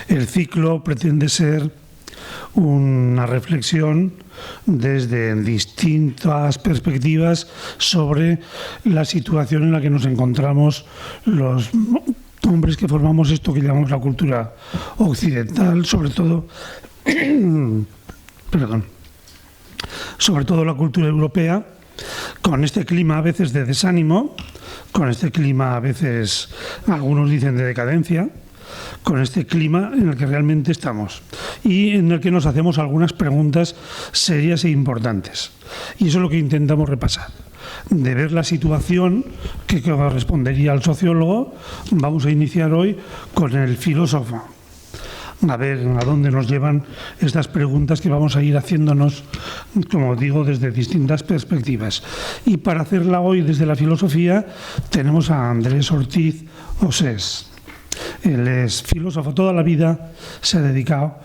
El ciclo pretende ser una reflexión desde distintas perspectivas sobre la situación en la que nos encontramos los hombres que formamos esto que llamamos la cultura occidental, sobre todo sobre todo la cultura europea, con este clima a veces de desánimo, con este clima a veces, algunos dicen, de decadencia, con este clima en el que realmente estamos y en el que nos hacemos algunas preguntas serias e importantes. Y eso es lo que intentamos repasar. De ver la situación que correspondería al sociólogo, vamos a iniciar hoy con el filósofo. A ver a dónde nos llevan estas preguntas que vamos a ir haciéndonos, como digo, desde distintas perspectivas. Y para hacerla hoy desde la filosofía tenemos a Andrés Ortiz Osés. Él es filósofo, toda la vida se ha dedicado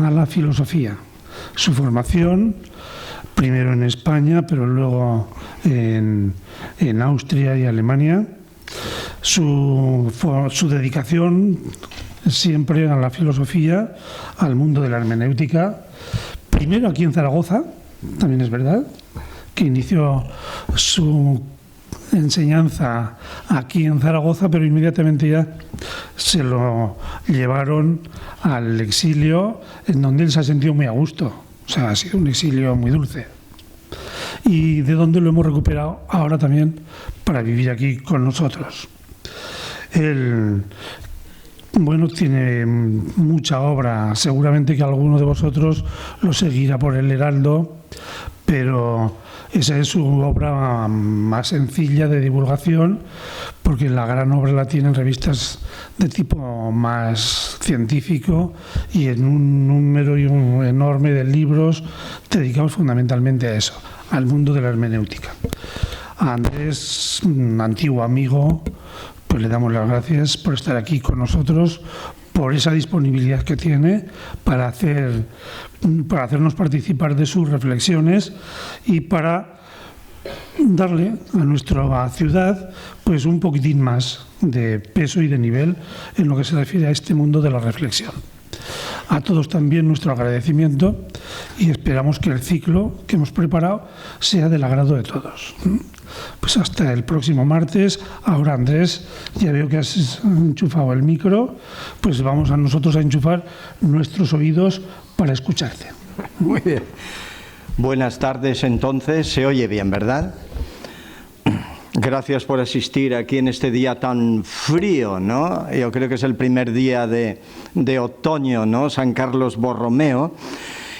a la filosofía. Su formación, primero en España, pero luego en Austria y Alemania. Su dedicación siempre a la filosofía, al mundo de la hermenéutica. Primero aquí en Zaragoza, también es verdad, que inició su enseñanza aquí en Zaragoza, pero inmediatamente ya se lo llevaron al exilio, en donde él se ha sentido muy a gusto. O sea, ha sido un exilio muy dulce. Y de donde lo hemos recuperado ahora también para vivir aquí con nosotros. Él, bueno, tiene mucha obra, seguramente que alguno de vosotros lo seguirá por el Heraldo, pero esa es su obra más sencilla de divulgación, porque la gran obra la tiene en revistas de tipo más científico y en un número enorme de libros dedicados fundamentalmente a eso, al mundo de la hermenéutica. A Andrés, un antiguo amigo, pues le damos las gracias por estar aquí con nosotros, por esa disponibilidad que tiene para hacernos participar de sus reflexiones y para darle a nuestra ciudad pues un poquitín más de peso y de nivel en lo que se refiere a este mundo de la reflexión. A todos también nuestro agradecimiento y esperamos que el ciclo que hemos preparado sea del agrado de todos. Pues hasta el próximo martes. Ahora, Andrés, ya veo que has enchufado el micro, pues vamos a nosotros a enchufar nuestros oídos para escucharte. Muy bien. Buenas tardes, entonces. Se oye bien, ¿verdad? Gracias por asistir aquí en este día tan frío, ¿no? Yo creo que es el primer día de otoño, ¿no? San Carlos Borromeo.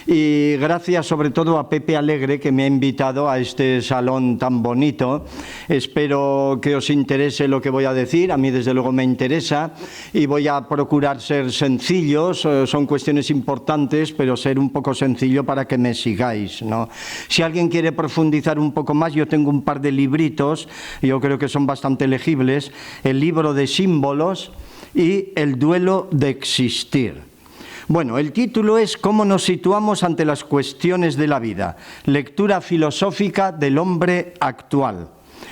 Y gracias sobre todo a Pepe Alegre, que me ha invitado a este salón tan bonito. Espero que os interese lo que voy a decir. A mí desde luego me interesa y voy a procurar ser sencillos. Son cuestiones importantes, pero ser un poco sencillo para que me sigáis, ¿no? Si alguien quiere profundizar un poco más, yo tengo un par de libritos, yo creo que son bastante legibles. El libro de símbolos y el duelo de existir. Bueno, el título es ¿Cómo nos situamos ante las cuestiones de la vida? Lectura filosófica del hombre actual.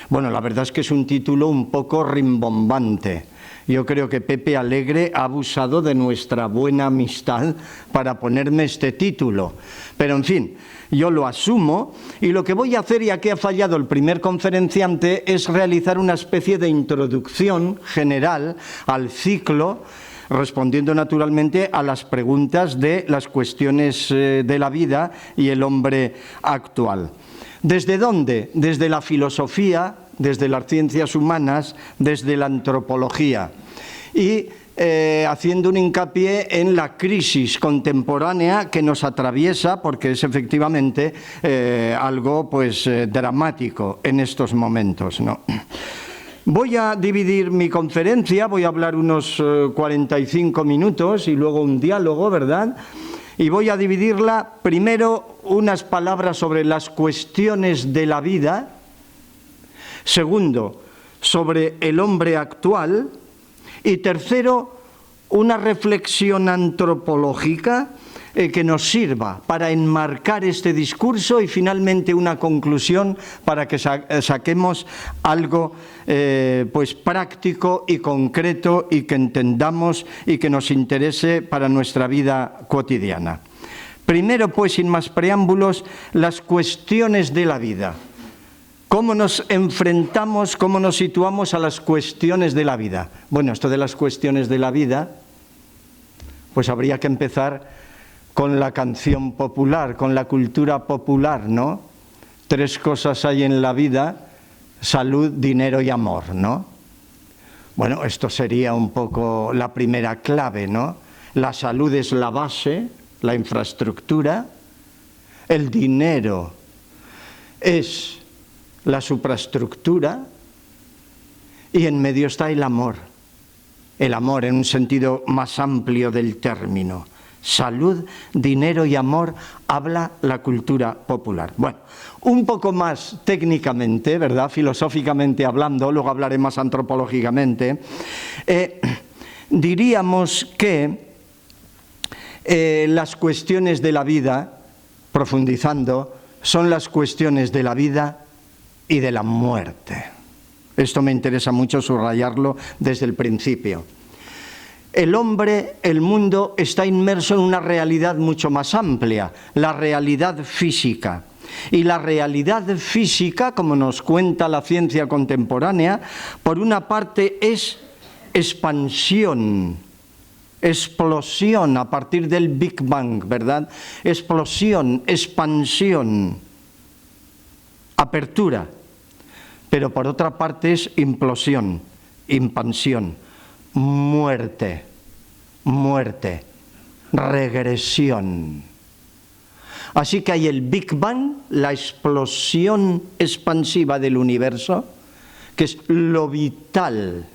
Bueno, la verdad es que es un título un poco rimbombante. Yo creo que Pepe Alegre ha abusado de nuestra buena amistad para ponerme este título. Pero, en fin, yo lo asumo y lo que voy a hacer, ya que ha fallado el primer conferenciante, es realizar una especie de introducción general al ciclo, respondiendo naturalmente a las preguntas de las cuestiones de la vida y el hombre actual. ¿Desde dónde? Desde la filosofía, desde las ciencias humanas, desde la antropología. Y haciendo un hincapié en la crisis contemporánea que nos atraviesa, porque es efectivamente algo pues, dramático en estos momentos, ¿no? Voy a dividir mi conferencia, voy a hablar unos 45 minutos y luego un diálogo, ¿verdad? Y voy a dividirla, primero, unas palabras sobre las cuestiones de la vida, segundo, sobre el hombre actual, y tercero, una reflexión antropológica que nos sirva para enmarcar este discurso y finalmente una conclusión para que saquemos algo pues práctico y concreto y que entendamos y que nos interese para nuestra vida cotidiana. Primero, pues, sin más preámbulos, las cuestiones de la vida. ¿Cómo nos enfrentamos, cómo nos situamos a las cuestiones de la vida? Bueno, esto de las cuestiones de la vida, pues habría que empezar con la canción popular, con la cultura popular, ¿no? 3 cosas hay en la vida: salud, dinero y amor, ¿no? Bueno, esto sería un poco la primera clave, ¿no? La salud es la base, la infraestructura. El dinero es la supraestructura. Y en medio está el amor. El amor en un sentido más amplio del término. Salud, dinero y amor, habla la cultura popular. Bueno, un poco más técnicamente, ¿verdad?, filosóficamente hablando, luego hablaré más antropológicamente, diríamos que las cuestiones de la vida, profundizando, son las cuestiones de la vida y de la muerte. Esto me interesa mucho subrayarlo desde el principio. El hombre, el mundo, está inmerso en una realidad mucho más amplia, la realidad física. Y la realidad física, como nos cuenta la ciencia contemporánea, por una parte es expansión, explosión a partir del Big Bang, ¿verdad? Explosión, expansión, apertura. Pero por otra parte es implosión, impansión, muerte, muerte, regresión. Así que hay el Big Bang, la explosión expansiva del universo, que es lo vital.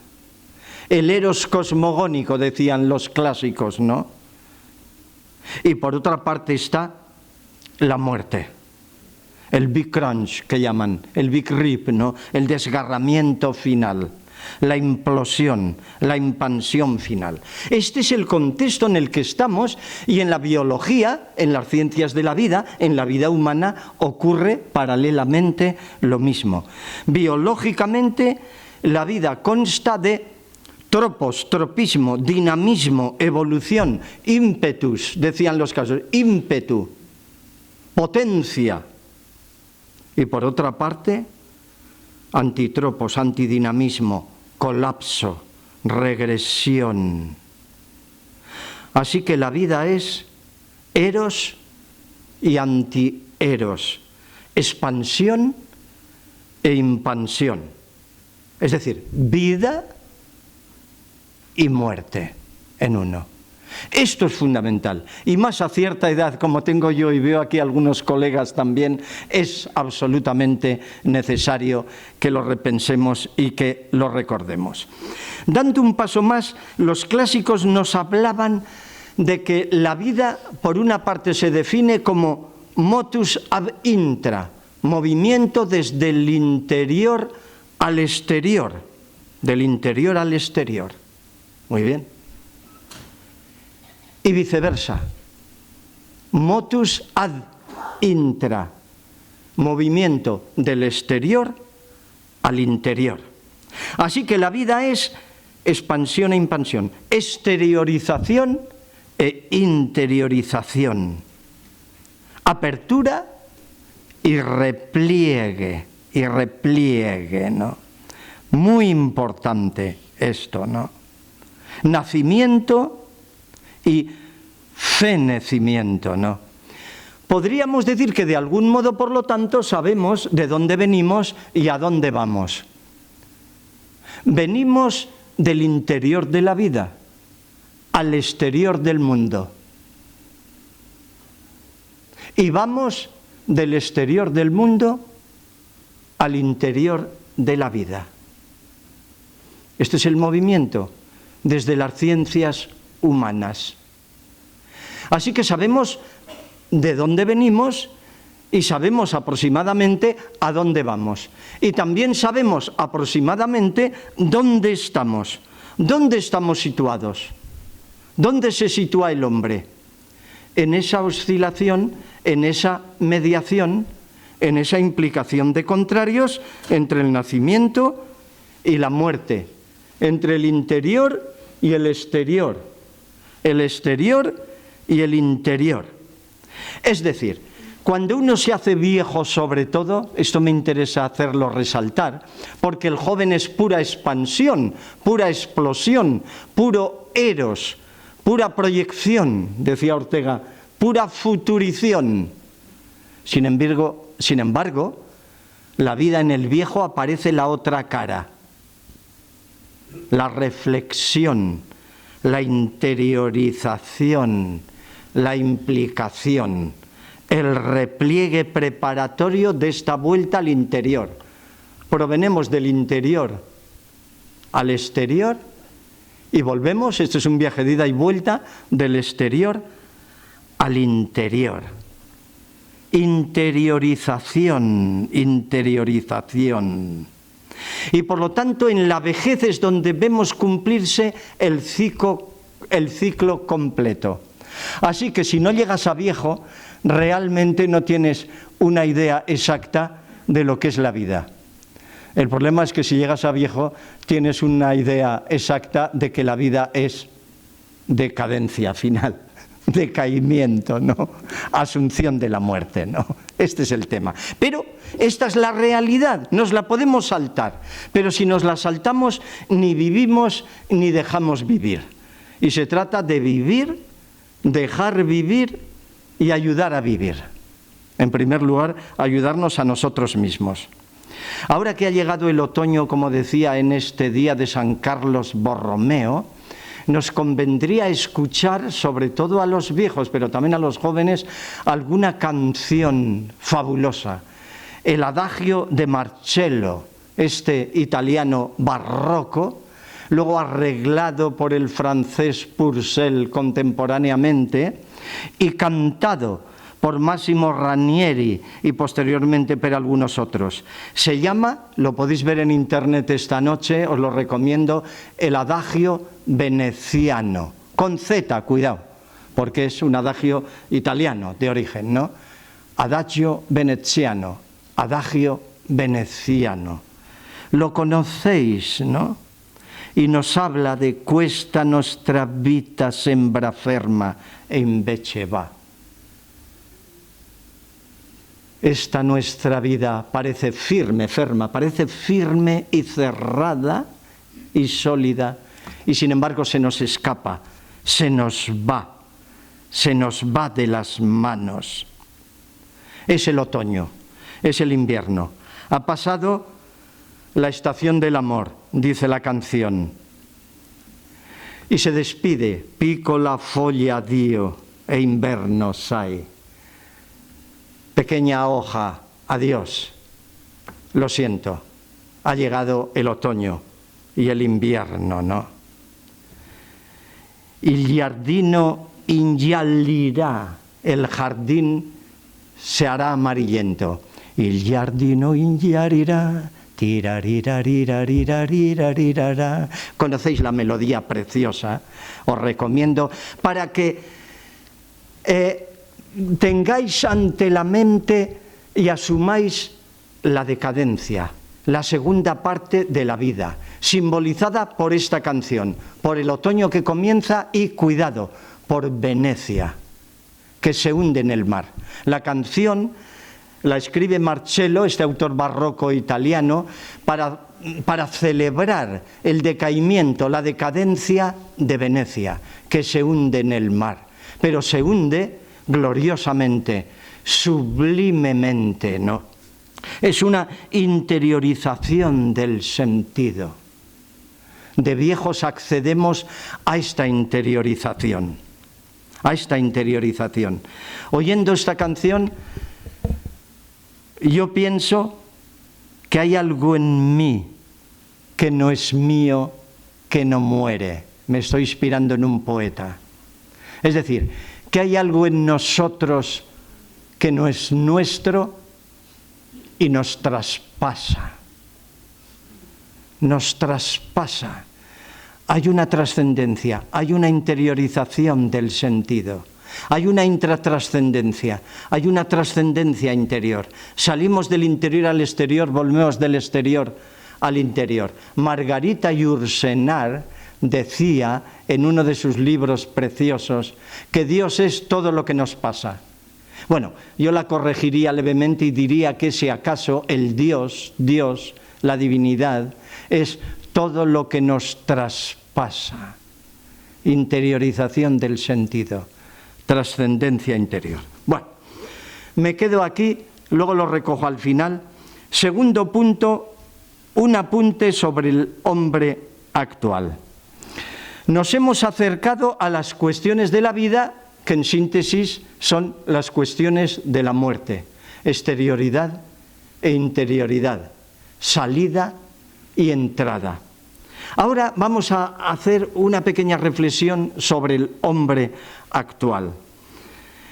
El eros cosmogónico, decían los clásicos, ¿no? Y por otra parte está la muerte. El Big Crunch, que llaman, el Big Rip, ¿no? El desgarramiento final, la implosión, la impansión final. Este es el contexto en el que estamos, y en la biología, en las ciencias de la vida, en la vida humana, ocurre paralelamente lo mismo. Biológicamente, la vida consta de tropos, tropismo, dinamismo, evolución, ímpetus, decían los casos, ímpetu, potencia. Y por otra parte, antitropos, antidinamismo, colapso, regresión. Así que la vida es eros y antieros, expansión e impansión. Es decir, vida y muerte en uno. Esto es fundamental, y más a cierta edad como tengo yo, y veo aquí algunos colegas también, es absolutamente necesario que lo repensemos y que lo recordemos. Dando un paso más, los clásicos nos hablaban de que la vida, por una parte, se define como motus ab intra, movimiento desde el interior al exterior, del interior al exterior. Muy bien. Y viceversa, motus ad intra, movimiento del exterior al interior. Así que la vida es expansión e impansión, exteriorización e interiorización, apertura y repliegue, ¿no? Muy importante esto, ¿no? Nacimiento y fenecimiento, ¿no? Podríamos decir que de algún modo, por lo tanto, sabemos de dónde venimos y a dónde vamos. Venimos del interior de la vida al exterior del mundo. Y vamos del exterior del mundo al interior de la vida. Este es el movimiento desde las ciencias humanas. Así que sabemos de dónde venimos y sabemos aproximadamente a dónde vamos. Y también sabemos aproximadamente dónde estamos situados. ¿Dónde se sitúa el hombre? en esa oscilación, en esa mediación, en esa implicación de contrarios entre el nacimiento y la muerte, entre el interior y el exterior y el interior. Es decir, cuando uno se hace viejo, sobre todo, esto me interesa hacerlo resaltar, porque el joven es pura expansión, pura explosión, puro eros, pura proyección, decía Ortega, pura futurición. Sin embargo, la vida en el viejo aparece la otra cara, la reflexión, la interiorización, la implicación, el repliegue preparatorio de esta vuelta al interior. Provenimos del interior al exterior y volvemos, esto es un viaje de ida y vuelta, del exterior al interior. Interiorización. Y por lo tanto en la vejez es donde vemos cumplirse el ciclo completo. Así que si no llegas a viejo, realmente no tienes una idea exacta de lo que es la vida. El problema es que si llegas a viejo, tienes una idea exacta de que la vida es decadencia final, decaimiento, ¿no? Asunción de la muerte, ¿no? Este es el tema. Pero esta es la realidad, nos la podemos saltar, pero si nos la saltamos, ni vivimos ni dejamos vivir. Y se trata de vivir, dejar vivir y ayudar a vivir. En primer lugar, ayudarnos a nosotros mismos. Ahora que ha llegado el otoño, como decía, en este día de San Carlos Borromeo, nos convendría escuchar, sobre todo a los viejos, pero también a los jóvenes, alguna canción fabulosa. El Adagio de Marcello, este italiano barroco, luego arreglado por el francés Purcell contemporáneamente y cantado por Massimo Ranieri y posteriormente por algunos otros. Se llama, lo podéis ver en internet esta noche, os lo recomiendo, el Adagio Veneziano, con Z, cuidado, porque es un adagio italiano de origen, ¿no? Adagio Veneziano, Adagio Veneciano. Lo conocéis, ¿no? Y nos habla de questa nostra vita sembra ferma e invece va. Esta nuestra vida parece firme, parece firme y cerrada y sólida, y sin embargo se nos escapa, se nos va de las manos. Es el otoño, es el invierno. Ha pasado la estación del amor, dice la canción, y se despide, piccola foglia addio e inverno sai. Pequeña hoja, adiós, lo siento, ha llegado el otoño y el invierno, ¿no? Il giardino ingiallirà, el jardín se hará amarillento. Il giardino ingiallirà, tirarirarirarirarirarira. Conocéis la melodía preciosa, os recomiendo, para que tengáis ante la mente y asumáis la decadencia, la segunda parte de la vida, simbolizada por esta canción, por el otoño que comienza y, cuidado, por Venecia, que se hunde en el mar. La canción la escribe Marcello, este autor barroco italiano, para celebrar el decaimiento, la decadencia de Venecia, que se hunde en el mar, pero se hunde gloriosamente, sublimemente, ¿no? Es una interiorización del sentido. De viejos accedemos a esta interiorización, Oyendo esta canción, yo pienso que hay algo en mí que no es mío, que no muere. Me estoy inspirando en un poeta. Es decir, que hay algo en nosotros que no es nuestro y nos traspasa. Nos traspasa. Hay una trascendencia, hay una interiorización del sentido. Hay una intratrascendencia, hay una trascendencia interior. Salimos del interior al exterior, volvemos del exterior al interior. Margarita Yourcenar decía en uno de sus libros preciosos que Dios es todo lo que nos pasa. Bueno, yo la corregiría levemente y diría que si acaso el Dios, la divinidad, es todo lo que nos traspasa. Interiorización del sentido, trascendencia interior. Bueno, me quedo aquí, luego lo recojo al final. Segundo punto, un apunte sobre el hombre actual. Nos hemos acercado a las cuestiones de la vida, que en síntesis son las cuestiones de la muerte, exterioridad e interioridad, salida y entrada. Ahora vamos a hacer una pequeña reflexión sobre el hombre actual.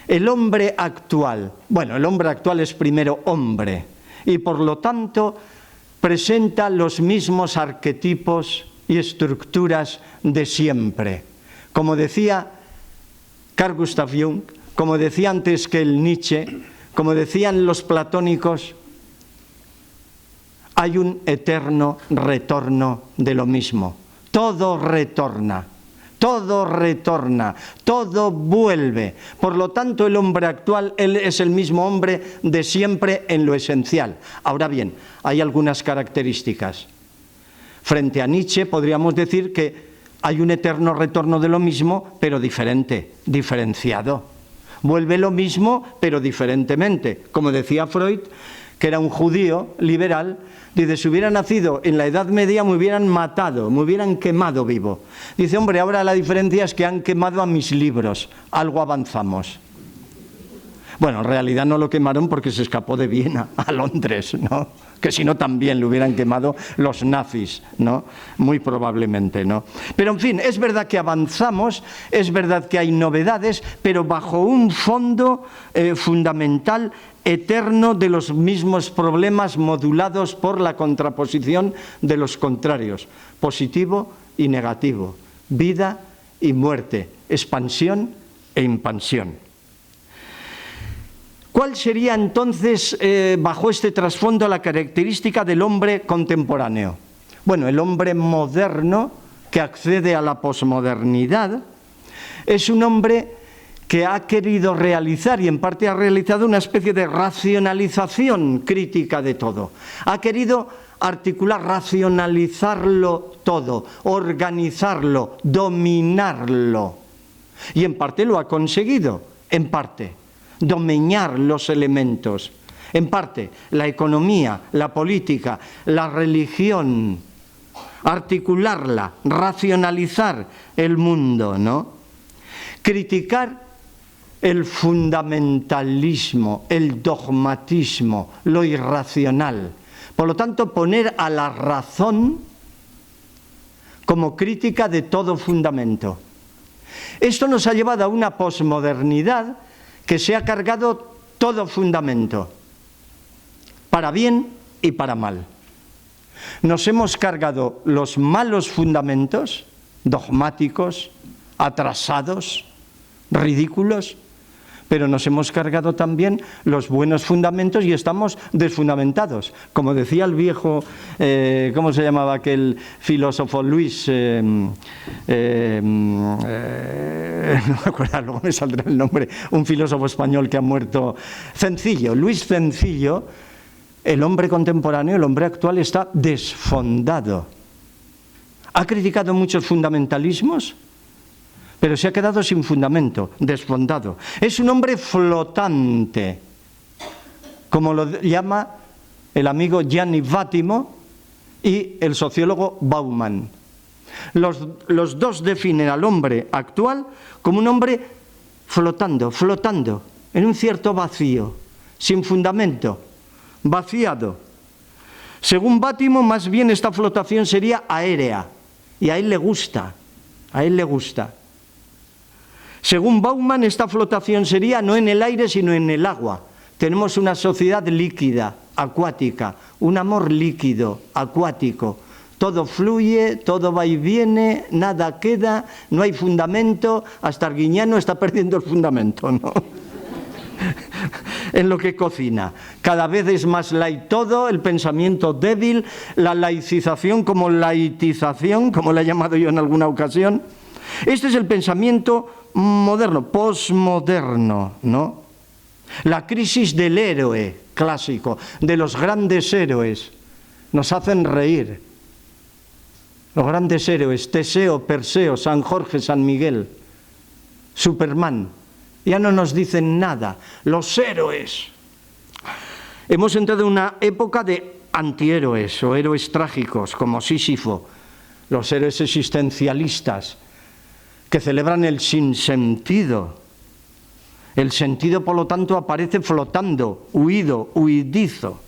El hombre actual, bueno, el hombre actual es primero hombre y por lo tanto presenta los mismos arquetipos y estructuras de siempre. Como decía Carl Gustav Jung, como decía antes que el Nietzsche, como decían los platónicos, hay un eterno retorno de lo mismo. Todo retorna, todo vuelve. Por lo tanto, el hombre actual, él es el mismo hombre de siempre en lo esencial. Ahora bien, hay algunas características. Frente a Nietzsche podríamos decir que hay un eterno retorno de lo mismo, pero diferente, diferenciado. Vuelve lo mismo, pero diferentemente. Como decía Freud, que era un judío liberal, dice, si hubiera nacido en la Edad Media me hubieran matado, me hubieran quemado vivo. Dice, hombre, ahora la diferencia es que han quemado a mis libros, algo avanzamos. Bueno, en realidad no lo quemaron porque se escapó de Viena a Londres, ¿no? Que si no también le hubieran quemado los nazis, ¿no? Muy probablemente, ¿no? Pero en fin, es verdad que avanzamos, es verdad que hay novedades, pero bajo un fondo fundamental, eterno, de los mismos problemas modulados por la contraposición de los contrarios, positivo y negativo, vida y muerte, expansión e impansión. ¿Cuál sería entonces, bajo este trasfondo, la característica del hombre contemporáneo? Bueno, el hombre moderno que accede a la posmodernidad es un hombre que ha querido realizar, y en parte ha realizado, una especie de racionalización crítica de todo. Ha querido articular, racionalizarlo todo, organizarlo, dominarlo. Y en parte lo ha conseguido, en parte. Domeñar los elementos, en parte la economía, la política, la religión, articularla, racionalizar el mundo, ¿no? Criticar el fundamentalismo, el dogmatismo, lo irracional. Por lo tanto, poner a la razón como crítica de todo fundamento. Esto nos ha llevado a una posmodernidad que se ha cargado todo fundamento, para bien y para mal. Nos hemos cargado los malos fundamentos, dogmáticos, atrasados, ridículos, pero nos hemos cargado también los buenos fundamentos y estamos desfundamentados. Como decía el viejo, ¿cómo se llamaba aquel filósofo? Luis, no me acuerdo, luego me saldrá el nombre, un filósofo español que ha muerto, Cencillo, Luis Cencillo. El hombre contemporáneo, el hombre actual, está desfondado. Ha criticado muchos fundamentalismos, pero se ha quedado sin fundamento, desfondado. Es un hombre flotante, como lo llama el amigo Gianni Vattimo y el sociólogo Bauman. Los dos definen al hombre actual como un hombre flotando, en un cierto vacío, sin fundamento, vaciado. Según Vattimo, más bien esta flotación sería aérea, y a él le gusta, Según Bauman, esta flotación sería no en el aire, sino en el agua. Tenemos una sociedad líquida, acuática, un amor líquido, acuático, Todo fluye, todo va y viene, nada queda, no hay fundamento, hasta Arguiñano está perdiendo el fundamento, ¿no? En lo que cocina. Cada vez es más light todo, el pensamiento débil, la laicización como laitización, como la he llamado yo en alguna ocasión. Este es el pensamiento moderno, posmoderno, ¿no? La crisis del héroe clásico, de los grandes héroes, nos hacen reír. Los grandes héroes, Teseo, Perseo, San Jorge, San Miguel, Superman, ya no nos dicen nada. Los héroes. Hemos entrado en una época de antihéroes o héroes trágicos, como Sísifo, los héroes existencialistas, que celebran el sinsentido. El sentido, por lo tanto, aparece flotando, huido, huidizo.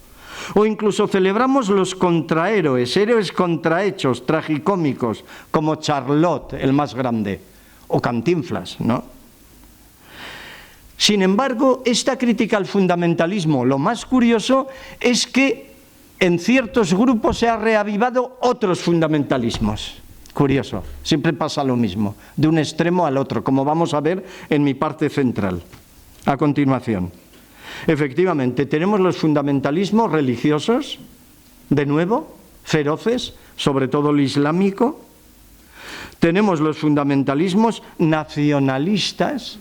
O incluso celebramos los contrahéroes, héroes contrahechos, tragicómicos, como Charlot, el más grande, o Cantinflas, ¿no? Sin embargo, esta crítica al fundamentalismo, lo más curioso es que en ciertos grupos se han reavivado otros fundamentalismos. Curioso, siempre pasa lo mismo, de un extremo al otro, como vamos a ver en mi parte central, a continuación. Efectivamente, tenemos los fundamentalismos religiosos, de nuevo, feroces, sobre todo el islámico. Tenemos los fundamentalismos nacionalistas.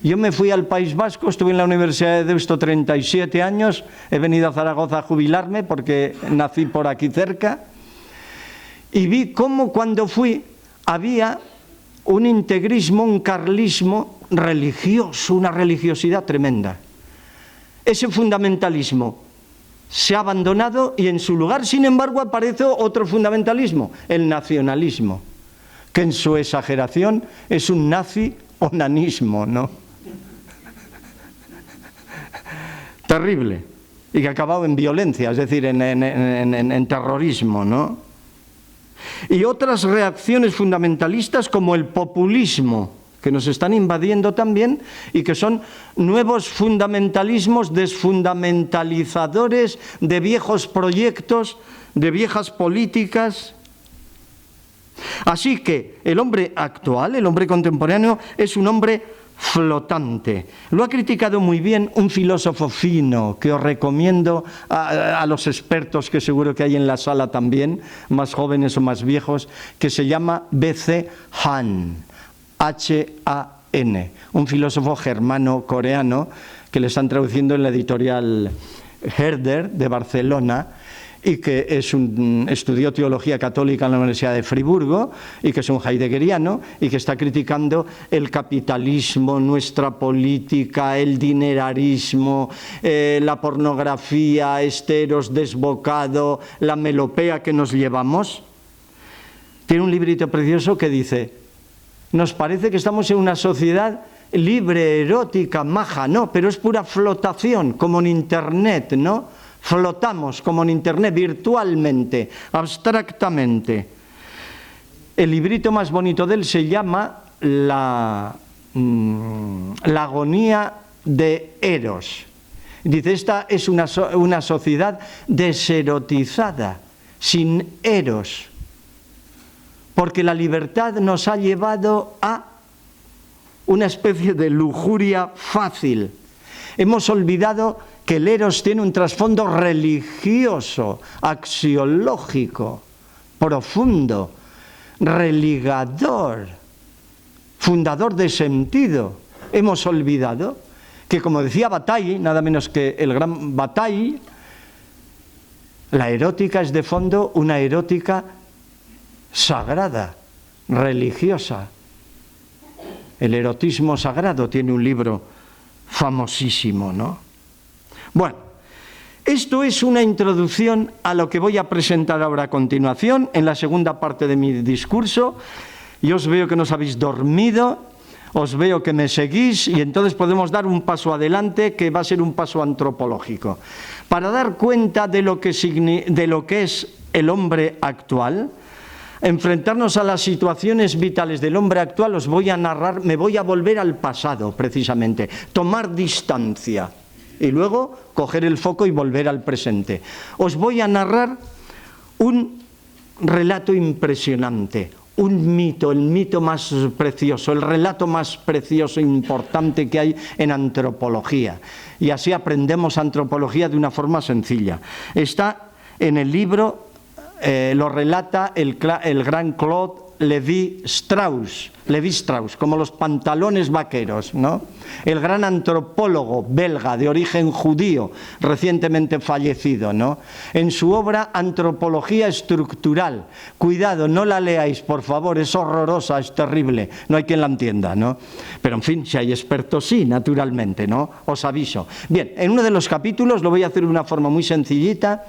Yo me fui al País Vasco, estuve en la Universidad de Deusto 37 años, he venido a Zaragoza a jubilarme porque nací por aquí cerca, y vi cómo cuando fui había un integrismo, un carlismo religioso, una religiosidad tremenda. Ese fundamentalismo se ha abandonado y en su lugar, sin embargo, aparece otro fundamentalismo, el nacionalismo, que en su exageración es un nazi-onanismo, ¿no? Terrible, y que ha acabado en violencia, es decir, en terrorismo, ¿no? Y otras reacciones fundamentalistas como el populismo, que nos están invadiendo también y que son nuevos fundamentalismos desfundamentalizadores de viejos proyectos, de viejas políticas. Así que el hombre actual, el hombre contemporáneo, es un hombre flotante. Lo ha criticado muy bien un filósofo fino que os recomiendo a los expertos que seguro que hay en la sala también, más jóvenes o más viejos, que se llama B.C. Han, H-A-N, un filósofo germano-coreano que le están traduciendo en la editorial Herder de Barcelona, y que estudió teología católica en la Universidad de Friburgo y que es un heideggeriano y que está criticando el capitalismo, nuestra política, el dinerarismo, la pornografía, este eros desbocado, la melopea que nos llevamos. Tiene un librito precioso que dice: nos parece que estamos en una sociedad libre, erótica, maja, no, pero es pura flotación, como en Internet, ¿no? Flotamos como en Internet, virtualmente, abstractamente. El librito más bonito de él se llama La agonía de Eros. Dice, esta es una sociedad deserotizada, sin Eros, porque la libertad nos ha llevado a una especie de lujuria fácil. Hemos olvidado que el Eros tiene un trasfondo religioso, axiológico, profundo, religador, fundador de sentido. Hemos olvidado que, como decía Bataille, nada menos que el gran Bataille, la erótica es de fondo una erótica sagrada, religiosa. El erotismo sagrado tiene un libro famosísimo, ¿no? Bueno, esto es una introducción a lo que voy a presentar ahora a continuación, en la segunda parte de mi discurso. Yo os veo que no os habéis dormido, os veo que me seguís y entonces podemos dar un paso adelante que va a ser un paso antropológico. Para dar cuenta de lo que es el hombre actual, enfrentarnos a las situaciones vitales del hombre actual, os voy a narrar, me voy a volver al pasado precisamente, tomar distancia. Y luego coger el foco y volver al presente. Os voy a narrar un relato impresionante, un mito, el mito más precioso, el relato más precioso e importante que hay en antropología. Y así aprendemos antropología de una forma sencilla. Está en el libro, lo relata el gran Claude Lévi-Strauss, como los pantalones vaqueros, ¿no? El gran antropólogo belga de origen judío, recientemente fallecido, ¿no? En su obra Antropología Estructural. Cuidado, no la leáis, por favor, es horrorosa, es terrible, no hay quien la entienda, ¿no? Pero en fin, si hay expertos, sí, naturalmente, ¿no? Os aviso. Bien, en uno de los capítulos, lo voy a hacer de una forma muy sencillita,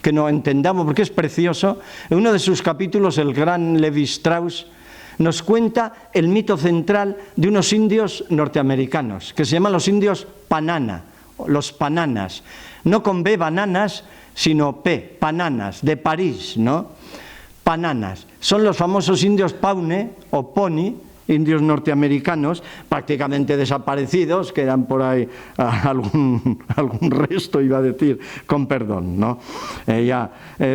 que no entendamos porque es precioso. En uno de sus capítulos, el gran Lévi-Strauss nos cuenta el mito central de unos indios norteamericanos, que se llaman los indios Panana, los Pananas, no con B, bananas, sino P, Pananas, de París, ¿no? Pananas, son los famosos indios Paune o Pony, indios norteamericanos, prácticamente desaparecidos, quedan por ahí algún resto, iba a decir, con perdón, ¿no?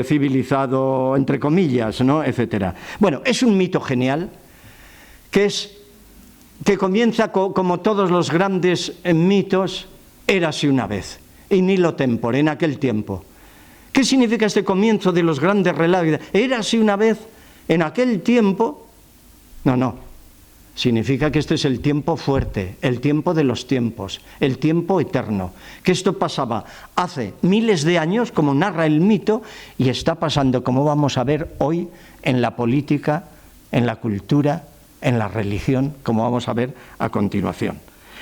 Civilizado, entre comillas, ¿no? Etcétera. Bueno, es un mito genial, que comienza como todos los grandes mitos, érase una vez, in nihilo tempore, en aquel tiempo. ¿Qué significa este comienzo de los grandes relatos? Érase una vez, en aquel tiempo. No. Significa que este es el tiempo fuerte, el tiempo de los tiempos, el tiempo eterno. Que esto pasaba hace miles de años, como narra el mito, y está pasando, como vamos a ver hoy, en la política, en la cultura, en la religión, como vamos a ver a continuación.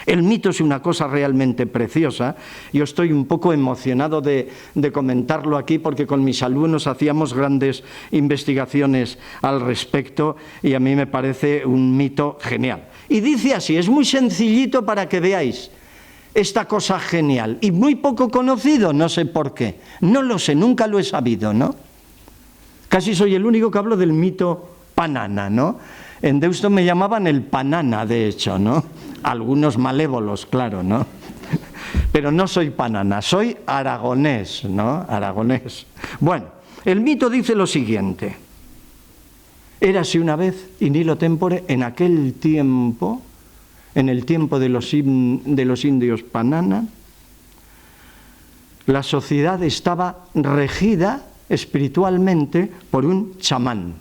El mito es una cosa realmente preciosa. Yo estoy un poco emocionado de comentarlo aquí porque con mis alumnos hacíamos grandes investigaciones al respecto y a mí me parece un mito genial. Y dice así, es muy sencillito para que veáis esta cosa genial y muy poco conocido, no sé por qué. No lo sé, nunca lo he sabido, ¿no? Casi soy el único que hablo del mito Panana, ¿no? En Deusto me llamaban el Panana, de hecho, ¿no? Algunos malévolos, claro, ¿no? Pero no soy Panana, soy aragonés, ¿no? Aragonés. Bueno, el mito dice lo siguiente. Érase una vez, in nihilo tempore, en aquel tiempo, en el tiempo de los indios Panana, la sociedad estaba regida espiritualmente por un chamán.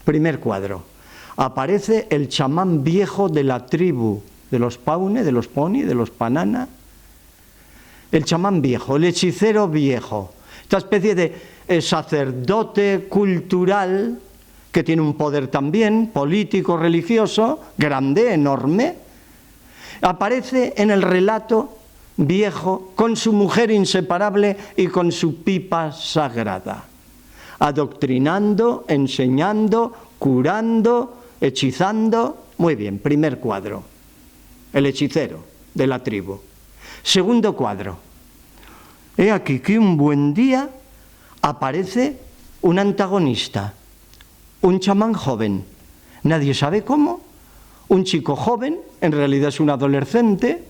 Primer cuadro. Aparece el chamán viejo de la tribu de los Paune, de los Poni, de los Panana. El chamán viejo, el hechicero viejo. Esta especie de sacerdote cultural que tiene un poder también político, religioso, grande, enorme. Aparece en el relato viejo con su mujer inseparable y con su pipa sagrada. Adoctrinando, enseñando, curando, hechizando. Muy bien, primer cuadro, el hechicero de la tribu. Segundo cuadro, he aquí que un buen día aparece un antagonista, un chamán joven, nadie sabe cómo, un chico joven, en realidad es un adolescente,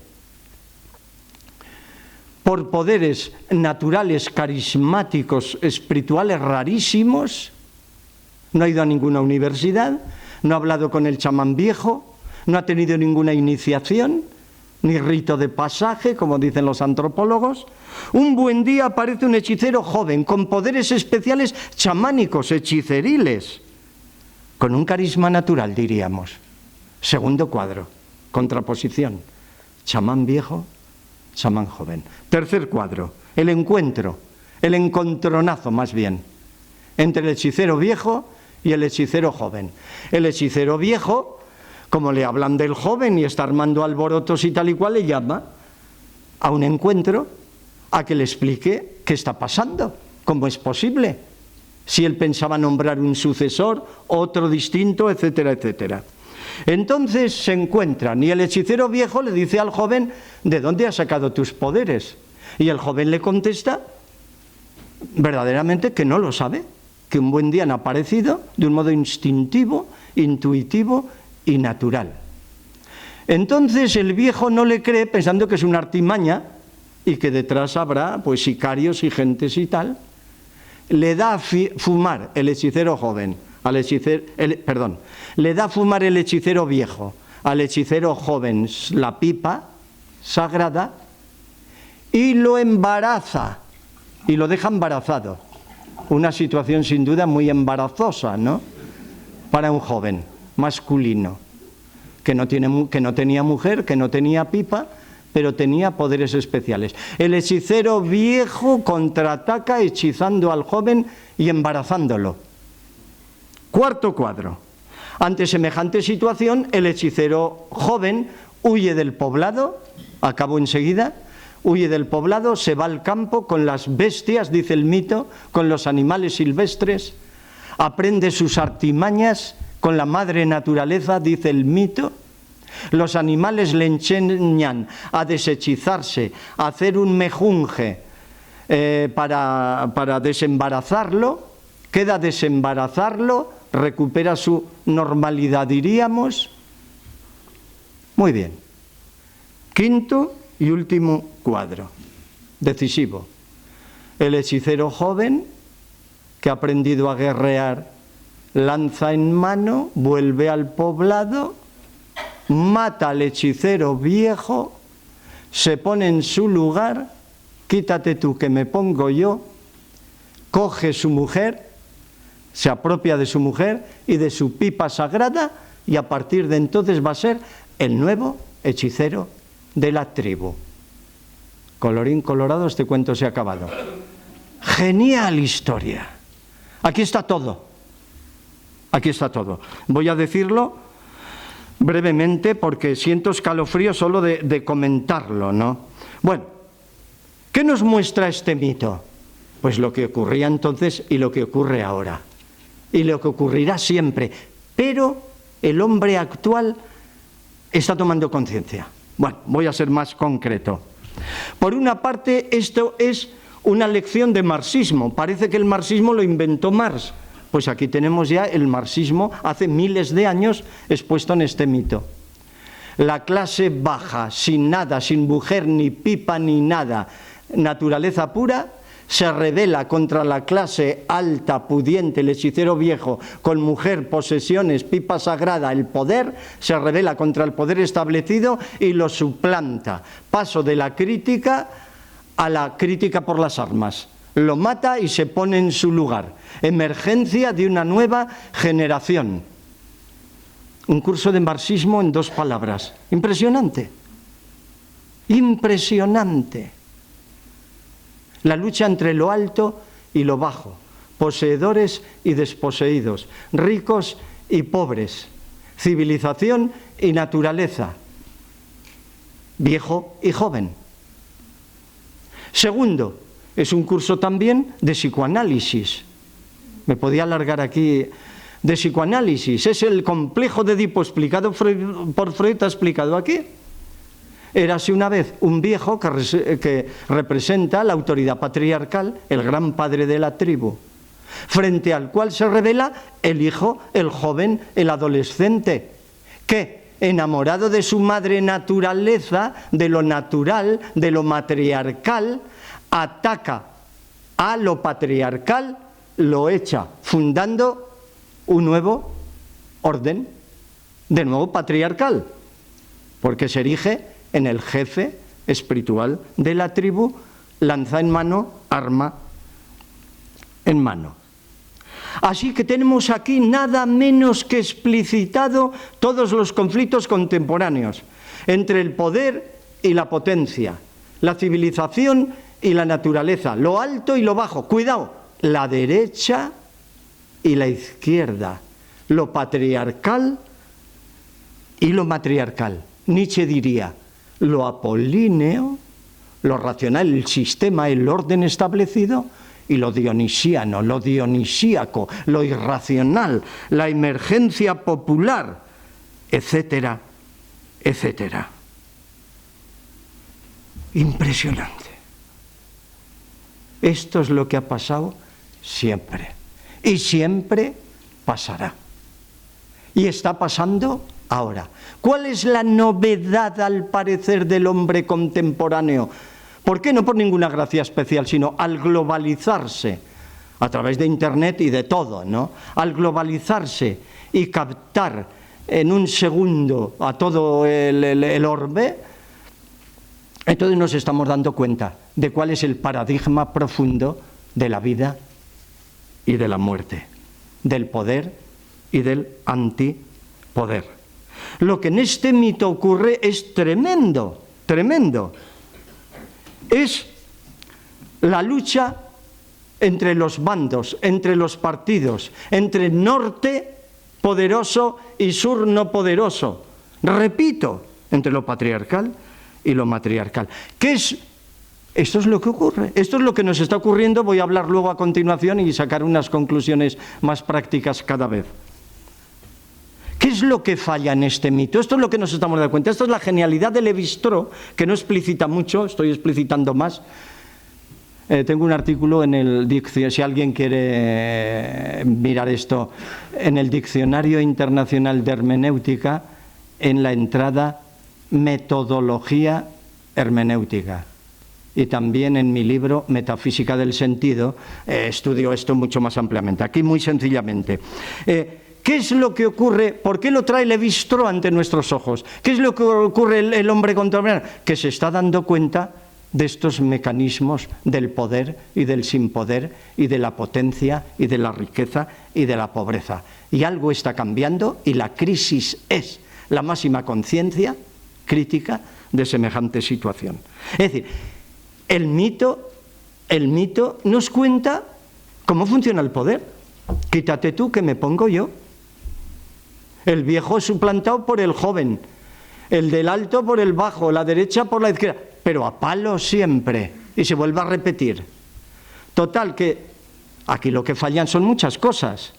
por poderes naturales, carismáticos, espirituales rarísimos, no ha ido a ninguna universidad, no ha hablado con el chamán viejo, no ha tenido ninguna iniciación, ni rito de pasaje, como dicen los antropólogos. Un buen día aparece un hechicero joven, con poderes especiales chamánicos, hechiceriles, con un carisma natural, diríamos. Segundo cuadro, contraposición, chamán viejo, chamán joven. Tercer cuadro, el encuentro, el encontronazo más bien, entre el hechicero viejo y el hechicero joven. El hechicero viejo, como le hablan del joven y está armando alborotos y tal y cual, le llama a un encuentro, a que le explique qué está pasando, cómo es posible, si él pensaba nombrar un sucesor, otro distinto, etcétera, etcétera. Entonces se encuentran y el hechicero viejo le dice al joven, ¿de dónde has sacado tus poderes? Y el joven le contesta, verdaderamente que no lo sabe, que un buen día han aparecido de un modo instintivo, intuitivo y natural. Entonces el viejo no le cree pensando que es una artimaña y que detrás habrá pues sicarios y gentes y tal. le da a fumar el hechicero joven, le da a fumar el hechicero viejo, al hechicero joven la pipa sagrada y lo embaraza, y lo deja embarazado. Una situación sin duda muy embarazosa, ¿no?, para un joven masculino, que no tenía mujer, que no tenía pipa, pero tenía poderes especiales. El hechicero viejo contraataca hechizando al joven y embarazándolo. Cuarto cuadro. Ante semejante situación, el hechicero joven huye del poblado, acabo enseguida, huye del poblado, se va al campo con las bestias, dice el mito, con los animales silvestres, aprende sus artimañas con la madre naturaleza, dice el mito. Los animales le enseñan a deshechizarse, a hacer un mejunje para desembarazarlo, queda desembarazarlo, recupera su normalidad, diríamos. Muy bien. Quinto y último cuadro, decisivo. El hechicero joven, que ha aprendido a guerrear, lanza en mano, vuelve al poblado, mata al hechicero viejo, se pone en su lugar, quítate tú que me pongo yo, coge su mujer, se apropia de su mujer y de su pipa sagrada, y a partir de entonces va a ser el nuevo hechicero de la tribu. Colorín colorado, este cuento se ha acabado. Genial historia. Aquí está todo. Aquí está todo. Voy a decirlo brevemente porque siento escalofrío solo de comentarlo, ¿no? Bueno, ¿qué nos muestra este mito? Pues lo que ocurría entonces y lo que ocurre ahora. Y lo que ocurrirá siempre. Pero el hombre actual está tomando conciencia. Bueno, voy a ser más concreto. Por una parte, esto es una lección de marxismo. Parece que el marxismo lo inventó Marx. Pues aquí tenemos ya el marxismo hace miles de años expuesto en este mito. La clase baja, sin nada, sin mujer, ni pipa, ni nada, naturaleza pura, se rebela contra la clase alta, pudiente, el hechicero viejo, con mujer, posesiones, pipa sagrada, el poder, se rebela contra el poder establecido y lo suplanta. Paso de la crítica a la crítica por las armas. Lo mata y se pone en su lugar. Emergencia de una nueva generación. Un curso de marxismo en 2 palabras. Impresionante. Impresionante. La lucha entre lo alto y lo bajo, poseedores y desposeídos, ricos y pobres, civilización y naturaleza, viejo y joven. Segundo, es un curso también de psicoanálisis. Me podía alargar aquí. De psicoanálisis. Es el complejo de Edipo explicado por Freud, ha explicado aquí. Érase una vez un viejo que representa la autoridad patriarcal, el gran padre de la tribu, frente al cual se revela el hijo, el joven, el adolescente, que, enamorado de su madre naturaleza, de lo natural, de lo matriarcal, ataca a lo patriarcal, lo echa, fundando un nuevo orden, de nuevo patriarcal, porque se erige en el jefe espiritual de la tribu, lanza en mano, arma en mano. Así que tenemos aquí nada menos que explicitado todos los conflictos contemporáneos entre el poder y la potencia, la civilización y la naturaleza, lo alto y lo bajo. Cuidado, la derecha y la izquierda, lo patriarcal y lo matriarcal. Nietzsche diría, lo apolíneo, lo racional, el sistema, el orden establecido, y lo dionisiano, lo dionisíaco, lo irracional, la emergencia popular, etcétera, etcétera. Impresionante. Esto es lo que ha pasado siempre. Y siempre pasará. Y está pasando ahora. ¿Cuál es la novedad, al parecer, del hombre contemporáneo? ¿Por qué? No por ninguna gracia especial, sino al globalizarse, a través de Internet y de todo, ¿no? Al globalizarse y captar en un segundo a todo el orbe, entonces nos estamos dando cuenta de cuál es el paradigma profundo de la vida y de la muerte, del poder y del antipoder. Lo que en este mito ocurre es tremendo, tremendo. Es la lucha entre los bandos, entre los partidos, entre norte poderoso y sur no poderoso. Repito, entre lo patriarcal y lo matriarcal. Esto es lo que ocurre, esto es lo que nos está ocurriendo. Voy a hablar luego a continuación y sacar unas conclusiones más prácticas cada vez. ¿Qué es lo que falla en este mito? Esto es lo que nos estamos dando cuenta. Esto es la genialidad de Lévi-Strauss, que no explicita mucho, estoy explicitando más. Tengo un artículo en el diccionario, si alguien quiere mirar esto, en el Diccionario Internacional de Hermenéutica, en la entrada Metodología Hermenéutica. Y también en mi libro Metafísica del Sentido, estudio esto mucho más ampliamente. Aquí muy sencillamente. ¿Qué es lo que ocurre? ¿Por qué lo trae Lévi-Strauss ante nuestros ojos? ¿Qué es lo que ocurre el hombre contemporáneo? Que se está dando cuenta de estos mecanismos del poder y del sin poder y de la potencia y de la riqueza y de la pobreza. Y algo está cambiando y la crisis es la máxima conciencia crítica de semejante situación. Es decir, el mito nos cuenta cómo funciona el poder. Quítate tú que me pongo yo. El viejo es suplantado por el joven, el del alto por el bajo, la derecha por la izquierda, pero a palo siempre, y se vuelve a repetir. Total, que aquí lo que fallan son muchas cosas.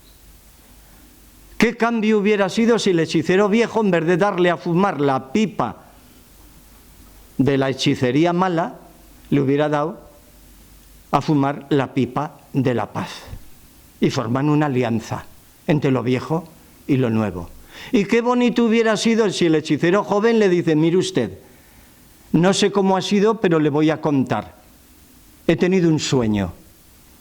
¿Qué cambio hubiera sido si el hechicero viejo, en vez de darle a fumar la pipa de la hechicería mala, le hubiera dado a fumar la pipa de la paz? Y forman una alianza entre lo viejo y lo nuevo. Y qué bonito hubiera sido si el hechicero joven le dice: mire usted, no sé cómo ha sido, pero le voy a contar. He tenido un sueño,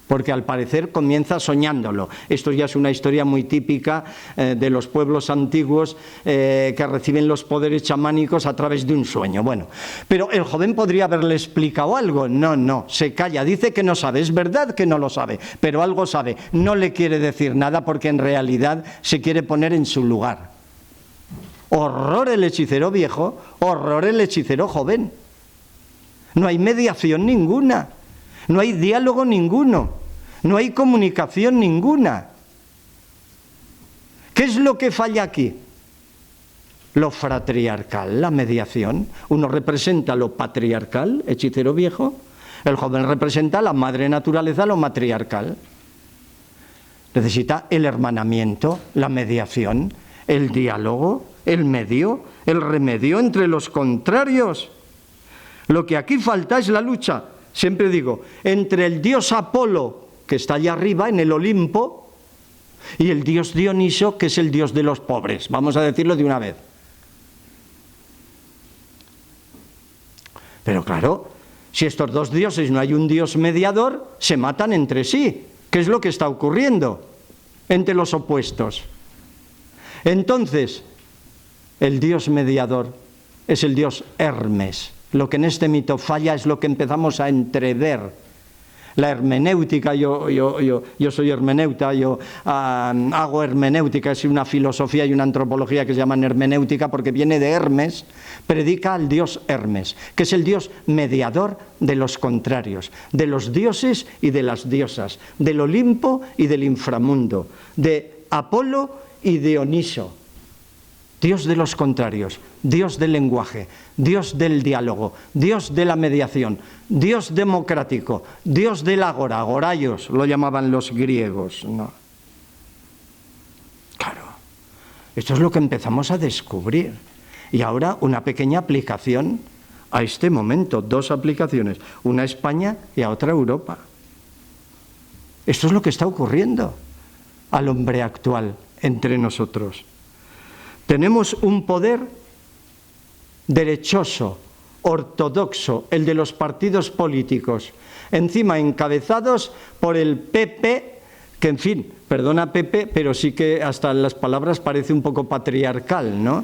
porque al parecer comienza soñándolo. Esto ya es una historia muy típica de los pueblos antiguos que reciben los poderes chamánicos a través de un sueño. Bueno, pero el joven podría haberle explicado algo. No, se calla, dice que no sabe. Es verdad que no lo sabe, pero algo sabe. No le quiere decir nada porque en realidad se quiere poner en su lugar. Horror el hechicero viejo, horror el hechicero joven. No hay mediación ninguna, no hay diálogo ninguno. No hay comunicación ninguna. ¿Qué es lo que falla aquí? Lo fratriarcal, la mediación. Uno representa lo patriarcal, hechicero viejo. El joven representa la madre naturaleza, lo matriarcal. Necesita el hermanamiento, la mediación, el diálogo, el medio, el remedio entre los contrarios. Lo que aquí falta es la lucha, siempre digo, entre el dios Apolo, que está allá arriba en el Olimpo, y el dios Dioniso, que es el dios de los pobres. Vamos a decirlo de una vez. Pero claro, si estos dos dioses no hay un dios mediador, se matan entre sí. ¿Qué es lo que está ocurriendo entre los opuestos? Entonces, el dios mediador es el dios Hermes. Lo que en este mito falla es lo que empezamos a entrever. La hermenéutica, yo soy hermeneuta, yo hago hermenéutica, es una filosofía y una antropología que se llaman hermenéutica porque viene de Hermes, predica al dios Hermes, que es el dios mediador de los contrarios, de los dioses y de las diosas, del Olimpo y del inframundo, de Apolo y Dioniso. Dios de los contrarios, Dios del lenguaje, Dios del diálogo, Dios de la mediación, Dios democrático, Dios del agora, agoraios, lo llamaban los griegos, ¿no? Claro, esto es lo que empezamos a descubrir. Y ahora una pequeña aplicación a este momento, dos aplicaciones, una a España y a otra a Europa. Esto es lo que está ocurriendo al hombre actual entre nosotros. Tenemos un poder derechoso, ortodoxo, el de los partidos políticos, encima encabezados por el PP, que en fin, perdona Pepe, pero sí que hasta en las palabras parece un poco patriarcal, ¿no?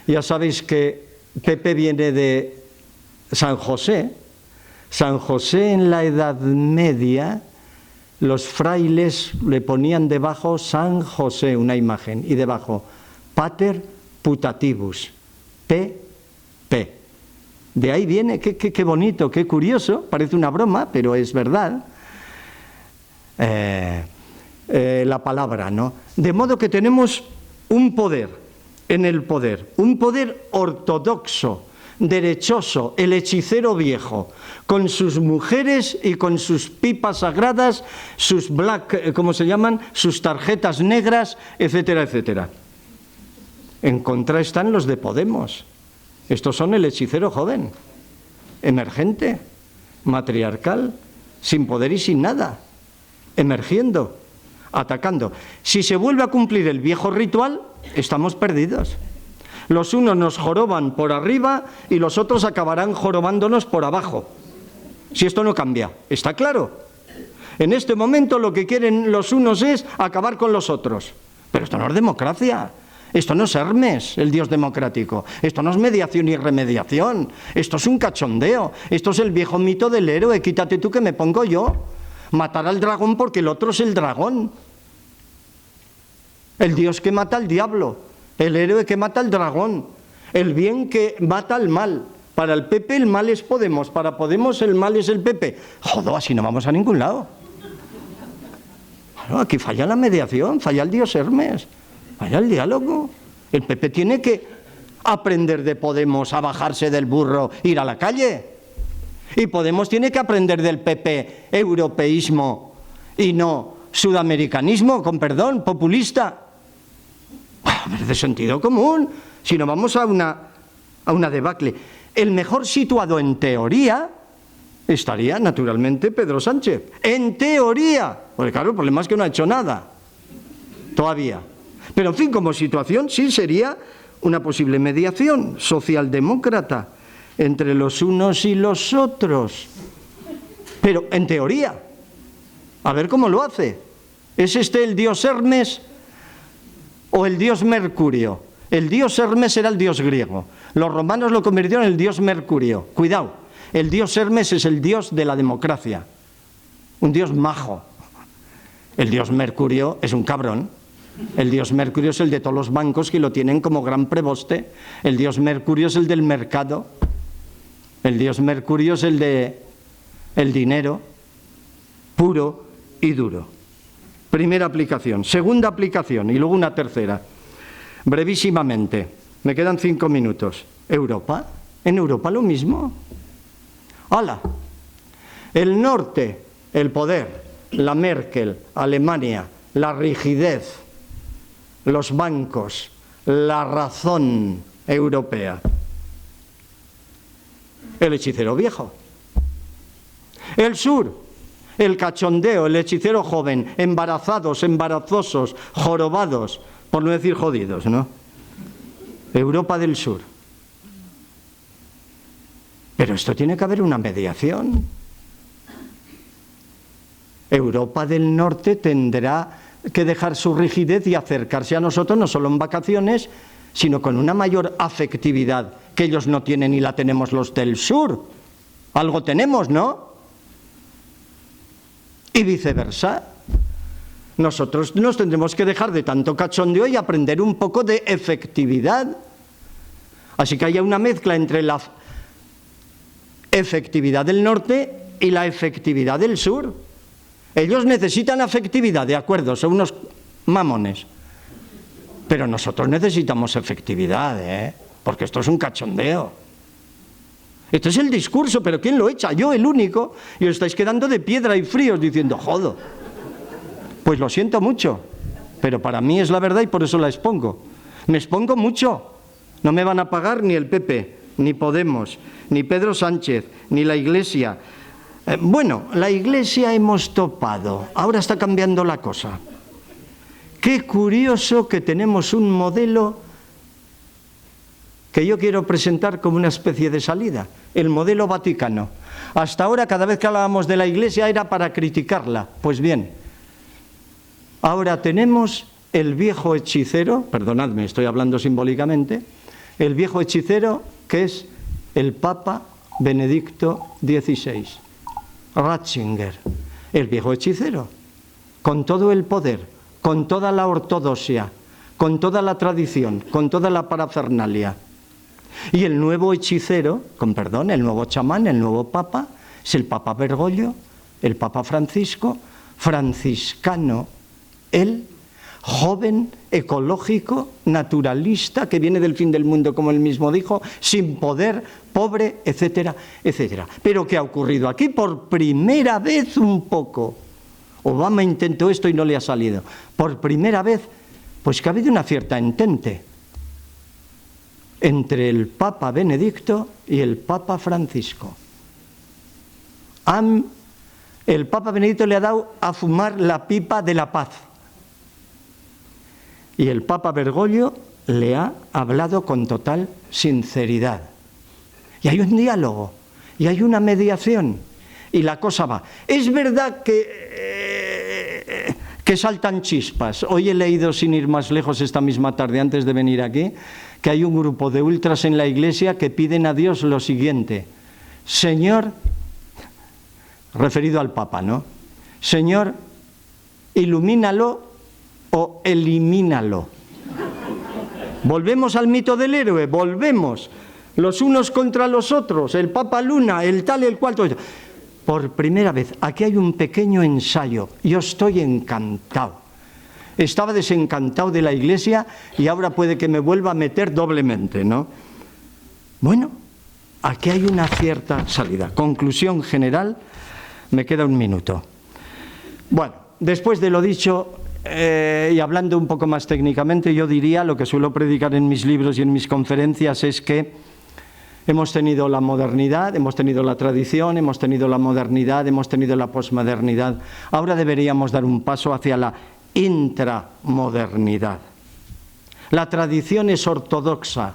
Ya sabéis que Pepe viene de San José. San José en la Edad Media, los frailes le ponían debajo San José, una imagen, y debajo Pater Putativus, P. De ahí viene, qué bonito, qué curioso, parece una broma, pero es verdad, la palabra, ¿no? De modo que tenemos un poder en el poder, un poder ortodoxo, derechoso, el hechicero viejo, con sus mujeres y con sus pipas sagradas, sus ¿cómo se llaman? Sus tarjetas negras, etcétera, etcétera. En contra están los de Podemos. Estos son el hechicero joven, emergente, matriarcal, sin poder y sin nada, emergiendo, atacando. Si se vuelve a cumplir el viejo ritual, estamos perdidos. Los unos nos joroban por arriba y los otros acabarán jorobándonos por abajo. Si esto no cambia, ¿está claro? En este momento lo que quieren los unos es acabar con los otros. Pero esto no es democracia. Esto no es Hermes, el dios democrático. Esto no es mediación y remediación. Esto es un cachondeo. Esto es el viejo mito del héroe. Quítate tú que me pongo yo. Matar al dragón porque el otro es el dragón. El dios que mata al diablo. El héroe que mata al dragón. El bien que mata al mal. Para el PP el mal es Podemos. Para Podemos el mal es el PP. Joder, así no vamos a ningún lado. Claro, aquí falla la mediación. Falla el dios Hermes. Vaya el diálogo. El PP tiene que aprender de Podemos a bajarse del burro, ir a la calle. Y Podemos tiene que aprender del PP europeísmo y no sudamericanismo, con perdón, populista. Es de sentido común. Si no vamos a una debacle. El mejor situado en teoría estaría, naturalmente, Pedro Sánchez. En teoría. Porque claro, el problema es que no ha hecho nada. Todavía. Pero, en fin, como situación, sí sería una posible mediación socialdemócrata entre los unos y los otros. Pero, en teoría, a ver cómo lo hace. ¿Es este el dios Hermes o el dios Mercurio? El dios Hermes era el dios griego. Los romanos lo convirtieron en el dios Mercurio. Cuidado, el dios Hermes es el dios de la democracia. Un dios majo. El dios Mercurio es un cabrón. El dios Mercurio es el de todos los bancos que lo tienen como gran preboste. El dios Mercurio es el del mercado. El dios Mercurio es el de el dinero puro y duro. Primera aplicación. Segunda aplicación y luego una tercera. Brevísimamente. Me quedan 5 minutos. ¿Europa? ¿En Europa lo mismo? ¡Hala! El norte, el poder, la Merkel, Alemania, la rigidez, los bancos, la razón europea. El hechicero viejo. El sur, el cachondeo, el hechicero joven, embarazados, embarazosos, jorobados, por no decir jodidos, ¿no? Europa del sur. Pero esto tiene que haber una mediación. Europa del norte tendrá que dejar su rigidez y acercarse a nosotros no solo en vacaciones, sino con una mayor afectividad que ellos no tienen y la tenemos los del sur. Algo tenemos, ¿no? Y viceversa. Nosotros nos tendremos que dejar de tanto cachondeo y aprender un poco de efectividad. Así que haya una mezcla entre la efectividad del norte y la efectividad del sur. Ellos necesitan afectividad, de acuerdo, son unos mamones. Pero nosotros necesitamos efectividad, porque esto es un cachondeo. Esto es el discurso, pero ¿quién lo echa? Yo, el único, y os estáis quedando de piedra y fríos diciendo, jodo. Pues lo siento mucho, pero para mí es la verdad y por eso la expongo. Me expongo mucho. No me van a pagar ni el PP, ni Podemos, ni Pedro Sánchez, ni la Iglesia. Bueno, la Iglesia hemos topado. Ahora está cambiando la cosa. Qué curioso que tenemos un modelo que yo quiero presentar como una especie de salida, el modelo Vaticano. Hasta ahora, cada vez que hablábamos de la Iglesia era para criticarla. Pues bien, ahora tenemos el viejo hechicero, perdonadme, estoy hablando simbólicamente, el viejo hechicero que es el Papa Benedicto XVI, Ratzinger, el viejo hechicero, con todo el poder, con toda la ortodoxia, con toda la tradición, con toda la parafernalia. Y el nuevo hechicero, con perdón, el nuevo chamán, el nuevo papa, es el Papa Bergoglio, el Papa Francisco, franciscano, él, joven, ecológico, naturalista, que viene del fin del mundo, como él mismo dijo, sin poder, pobre, etcétera, etcétera. Pero ¿qué ha ocurrido aquí? Por primera vez un poco. Obama intentó esto y no le ha salido. Por primera vez, pues que ha habido una cierta entente entre el Papa Benedicto y el Papa Francisco. El Papa Benedicto le ha dado a fumar la pipa de la paz. Y el Papa Bergoglio le ha hablado con total sinceridad. Y hay un diálogo, y hay una mediación, y la cosa va. Es verdad que saltan chispas. Hoy he leído, sin ir más lejos, esta misma tarde, antes de venir aquí, que hay un grupo de ultras en la Iglesia que piden a Dios lo siguiente: Señor, referido al Papa, ¿no? Señor, ilumínalo o elimínalo. Volvemos al mito del héroe, volvemos los unos contra los otros, el Papa Luna, el tal, el cual. Por primera vez, aquí hay un pequeño ensayo. Yo estoy encantado. Estaba desencantado de la Iglesia y ahora puede que me vuelva a meter doblemente, ¿no? Bueno, aquí hay una cierta salida. Conclusión general, me queda un minuto. Bueno, después de lo dicho, y hablando un poco más técnicamente, yo diría, lo que suelo predicar en mis libros y en mis conferencias es que hemos tenido la modernidad, hemos tenido la tradición, hemos tenido la modernidad, hemos tenido la posmodernidad. Ahora deberíamos dar un paso hacia la intramodernidad. La tradición es ortodoxa,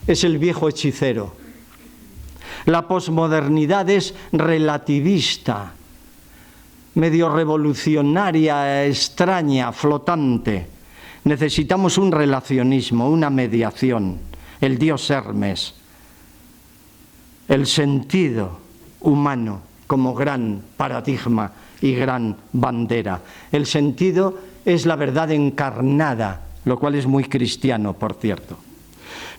es el viejo hechicero. La posmodernidad es relativista, medio revolucionaria, extraña, flotante. Necesitamos un relacionismo, una mediación, el dios Hermes, el sentido humano como gran paradigma y gran bandera. El sentido es la verdad encarnada, lo cual es muy cristiano, por cierto.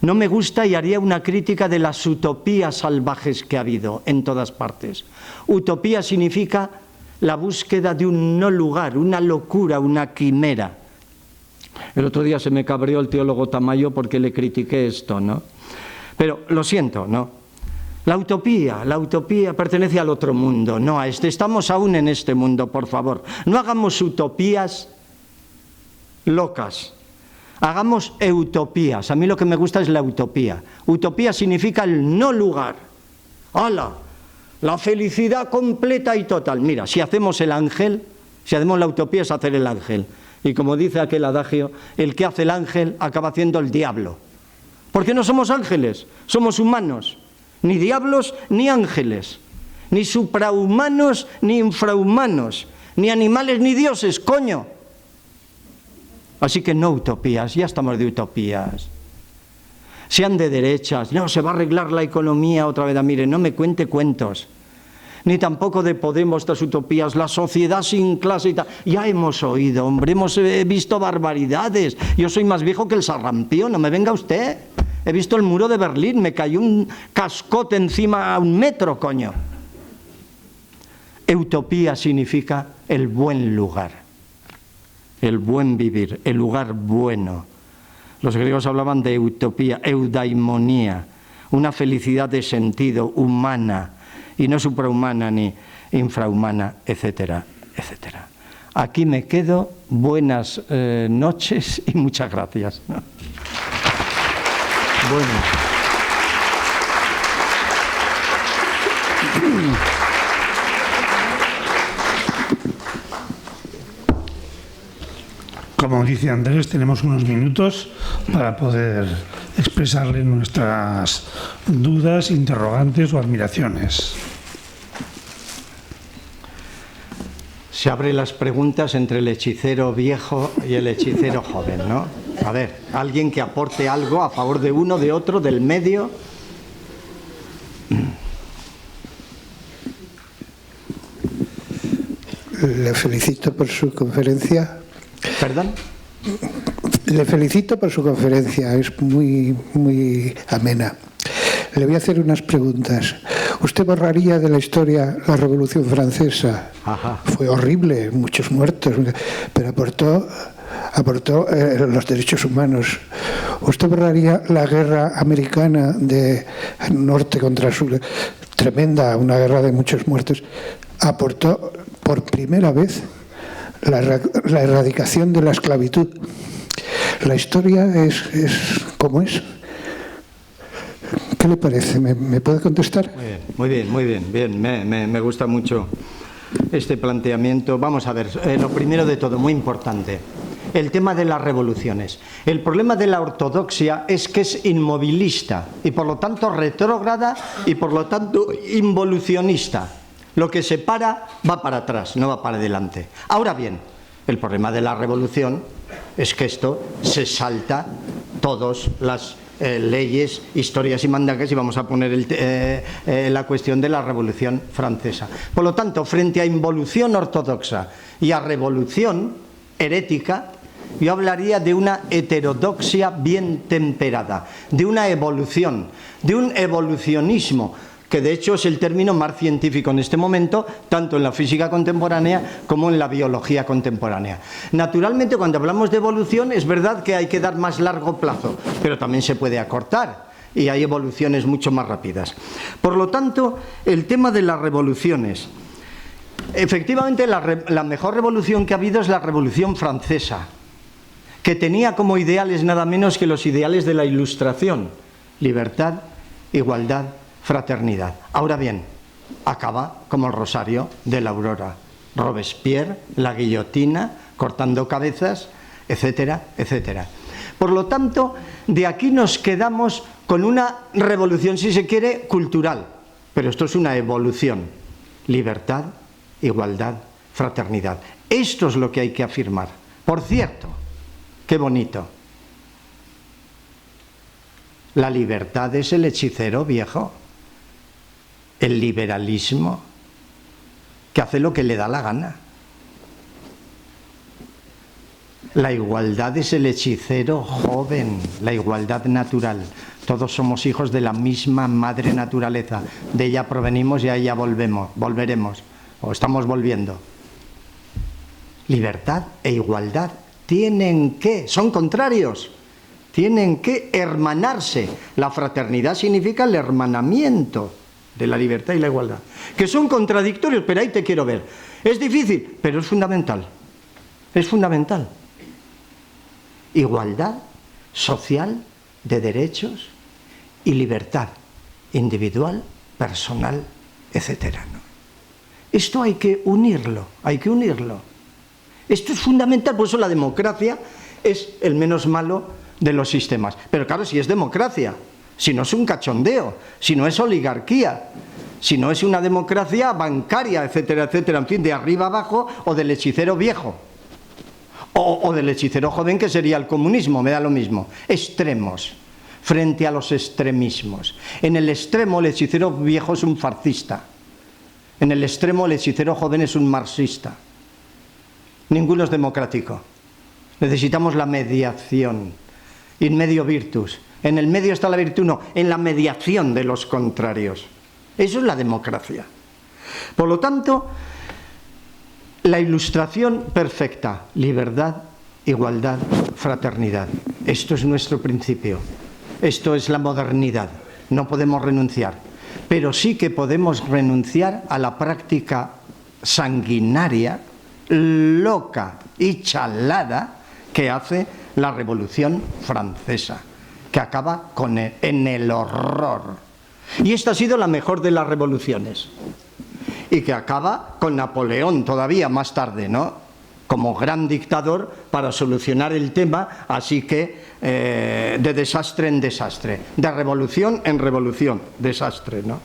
No me gusta y haría una crítica de las utopías salvajes que ha habido en todas partes. Utopía significa la búsqueda de un no lugar, una locura, una quimera. El otro día se me cabreó el teólogo Tamayo porque le critiqué esto, ¿no? Pero lo siento, ¿no? La utopía pertenece al otro mundo, no a este. Estamos aún en este mundo, por favor. No hagamos utopías locas, hagamos utopías. A mí lo que me gusta es la utopía. Utopía significa el no lugar. ¡Hala! La felicidad completa y total. Mira, si hacemos el ángel, si hacemos la utopía es hacer el ángel. Y como dice aquel adagio, el que hace el ángel acaba haciendo el diablo. Porque no somos ángeles, somos humanos. Ni diablos ni ángeles, ni suprahumanos ni infrahumanos, ni animales ni dioses, coño. Así que no utopías, ya estamos de utopías. Sean de derechas, no, se va a arreglar la economía otra vez. Mire, no me cuente cuentos. Ni tampoco de Podemos, estas utopías, la sociedad sin clase y tal. Ya hemos oído, hombre, hemos visto barbaridades. Yo soy más viejo que el sarampión, no me venga usted. He visto el muro de Berlín, me cayó un cascote encima a 1 metro, coño. Utopía significa el buen lugar, el buen vivir, el lugar bueno. Los griegos hablaban de utopía, eudaimonía, una felicidad de sentido humana, y no suprahumana ni infrahumana, etcétera, etcétera. Aquí me quedo, buenas noches y muchas gracias. Bueno. Como dice Andrés, tenemos unos minutos para poder expresarle nuestras dudas, interrogantes o admiraciones. Se abren las preguntas entre el hechicero viejo y el hechicero joven, ¿no? A ver, alguien que aporte algo a favor de uno, de otro, del medio. Le felicito por su conferencia. ¿Perdón? Le felicito por su conferencia, es muy amena. Le voy a hacer unas preguntas. ¿Usted borraría de la historia la Revolución Francesa? Ajá. Fue horrible, muchos muertos, pero aportó los derechos humanos. ¿Usted borraría la guerra americana de norte contra sur? Tremenda, una guerra de muchos muertos. Aportó por primera vez la erradicación de la esclavitud. La historia es como es. ¿Qué le parece? ¿Me puede contestar? Muy bien. Me gusta mucho este planteamiento. Vamos a ver, lo primero de todo, muy importante, el tema de las revoluciones. El problema de la ortodoxia es que es inmovilista y por lo tanto retrógrada y por lo tanto involucionista. Lo que se para va para atrás, no va para adelante. Ahora bien, el problema de la revolución es que esto se salta todas las leyes, historias y mandajes, y vamos a poner la cuestión de la Revolución Francesa. Por lo tanto, frente a involución ortodoxa y a revolución herética, yo hablaría de una heterodoxia bien temperada, de una evolución, de un evolucionismo, que de hecho es el término más científico en este momento, tanto en la física contemporánea como en la biología contemporánea. Naturalmente, cuando hablamos de evolución, es verdad que hay que dar más largo plazo, pero también se puede acortar y hay evoluciones mucho más rápidas. Por lo tanto, el tema de las revoluciones. Efectivamente, la mejor revolución que ha habido es la Revolución Francesa, que tenía como ideales nada menos que los ideales de la Ilustración: libertad, igualdad, fraternidad. Ahora bien, acaba como el Rosario de la Aurora. Robespierre, la guillotina, cortando cabezas, etcétera, etcétera. Por lo tanto, de aquí nos quedamos con una revolución, si se quiere, cultural. Pero esto es una evolución. Libertad, igualdad, fraternidad. Esto es lo que hay que afirmar. Por cierto, qué bonito. La libertad es el hechicero viejo. El liberalismo, que hace lo que le da la gana. La igualdad es el hechicero joven, la igualdad natural. Todos somos hijos de la misma madre naturaleza. De ella provenimos y a ella volveremos, o estamos volviendo. Libertad e igualdad son contrarios, tienen que hermanarse. La fraternidad significa el hermanamiento de la libertad y la igualdad, que son contradictorios, pero ahí te quiero ver. Es difícil, pero es fundamental. Es fundamental. Igualdad social, de derechos, y libertad individual, personal, etcétera, ¿no? Esto hay que unirlo, Esto es fundamental, por eso la democracia es el menos malo de los sistemas. Pero claro, si es democracia, si no es un cachondeo, si no es oligarquía, si no es una democracia bancaria, etcétera, etcétera, en fin, de arriba abajo, o del hechicero viejo, o del hechicero joven, que sería el comunismo, me da lo mismo. Extremos, frente a los extremismos. En el extremo, el hechicero viejo es un fascista. En el extremo, el hechicero joven es un marxista. Ninguno es democrático. Necesitamos la mediación. In medio virtus. En el medio está la virtud, no, en la mediación de los contrarios. Eso es la democracia. Por lo tanto, la ilustración perfecta: libertad, igualdad, fraternidad. Esto es nuestro principio. Esto es la modernidad. No podemos renunciar. Pero sí que podemos renunciar a la práctica sanguinaria, loca y chalada que hace la Revolución Francesa, que acaba en el horror. Y esta ha sido la mejor de las revoluciones. Y que acaba con Napoleón todavía más tarde, ¿no? Como gran dictador para solucionar el tema, así que de desastre en desastre, de revolución en revolución, desastre, ¿no?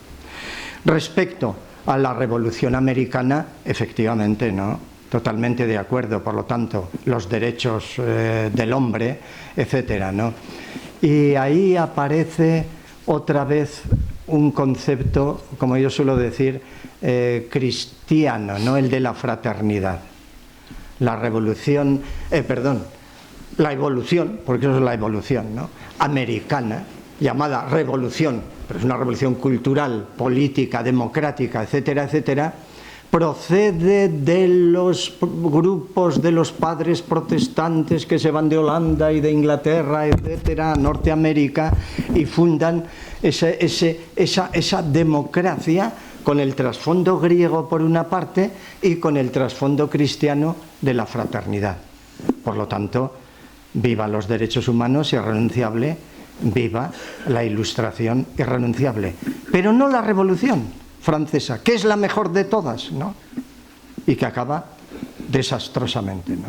Respecto a la Revolución Americana, efectivamente, ¿no? Totalmente de acuerdo, por lo tanto, los derechos del hombre, etcétera, ¿no? Y ahí aparece otra vez un concepto, como yo suelo decir, cristiano, ¿no? El de la fraternidad. La revolución, la evolución, porque eso es la evolución, ¿no? Americana, llamada revolución, pero es una revolución cultural, política, democrática, etcétera, etcétera, procede de los grupos de los padres protestantes que se van de Holanda y de Inglaterra, etcétera, a Norteamérica, y fundan esa democracia con el trasfondo griego por una parte y con el trasfondo cristiano de la fraternidad. Por lo tanto, viva los derechos humanos, irrenunciable, viva la Ilustración, irrenunciable. Pero no la Revolución Francesa, que es la mejor de todas, ¿no? Y que acaba desastrosamente, ¿no?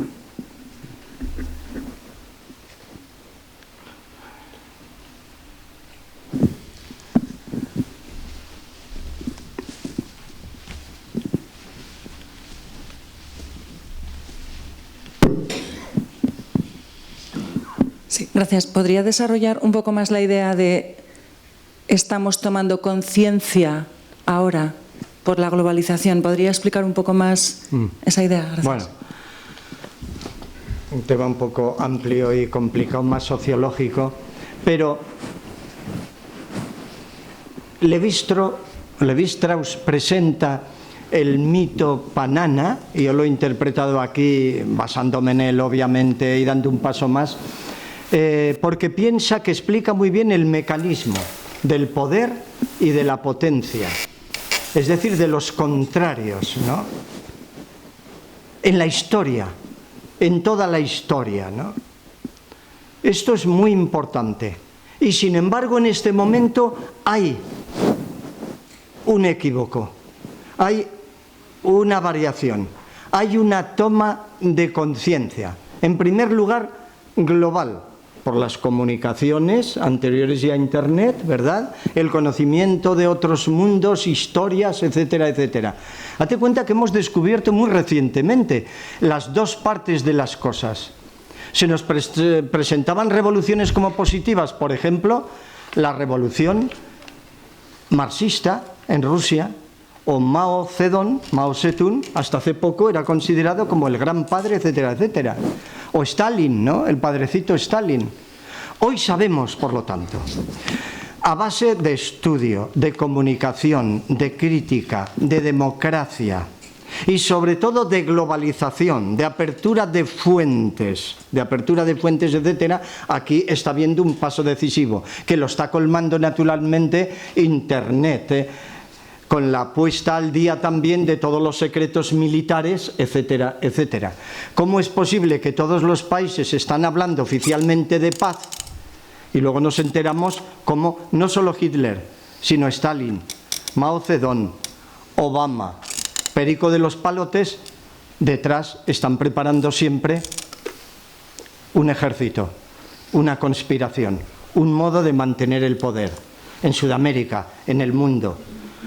Sí, gracias. ¿Podría desarrollar un poco más la idea de estamos tomando conciencia ahora por la globalización? ¿Podría explicar un poco más esa idea? Gracias. Bueno, un tema un poco amplio y complicado, más sociológico, pero Levi-Strauss presenta el mito Panana, y yo lo he interpretado aquí basándome en él, obviamente, y dando un paso más, porque piensa que explica muy bien el mecanismo del poder y de la potencia, es decir, de los contrarios, ¿no? En la historia, en toda la historia, ¿no? Esto es muy importante. Y sin embargo, en este momento hay un equívoco, hay una variación, hay una toma de conciencia. En primer lugar, global, por las comunicaciones anteriores ya a Internet, ¿verdad? El conocimiento de otros mundos, historias, etcétera, etcétera. Date cuenta que hemos descubierto muy recientemente las dos partes de las cosas. Se nos presentaban revoluciones como positivas, por ejemplo, la revolución marxista en Rusia, o Mao Zedong, hasta hace poco era considerado como el gran padre, etcétera, etcétera. O Stalin, ¿no? El padrecito Stalin. Hoy sabemos, por lo tanto, a base de estudio, de comunicación, de crítica, de democracia y sobre todo de globalización, de apertura de fuentes, etcétera, aquí está habiendo un paso decisivo, que lo está colmando naturalmente Internet, con la puesta al día también de todos los secretos militares, etcétera, etcétera. ¿Cómo es posible que todos los países están hablando oficialmente de paz y luego nos enteramos cómo no solo Hitler, sino Stalin, Mao Zedong, Obama, Perico de los Palotes, detrás están preparando siempre un ejército, una conspiración, un modo de mantener el poder en Sudamérica, en el mundo?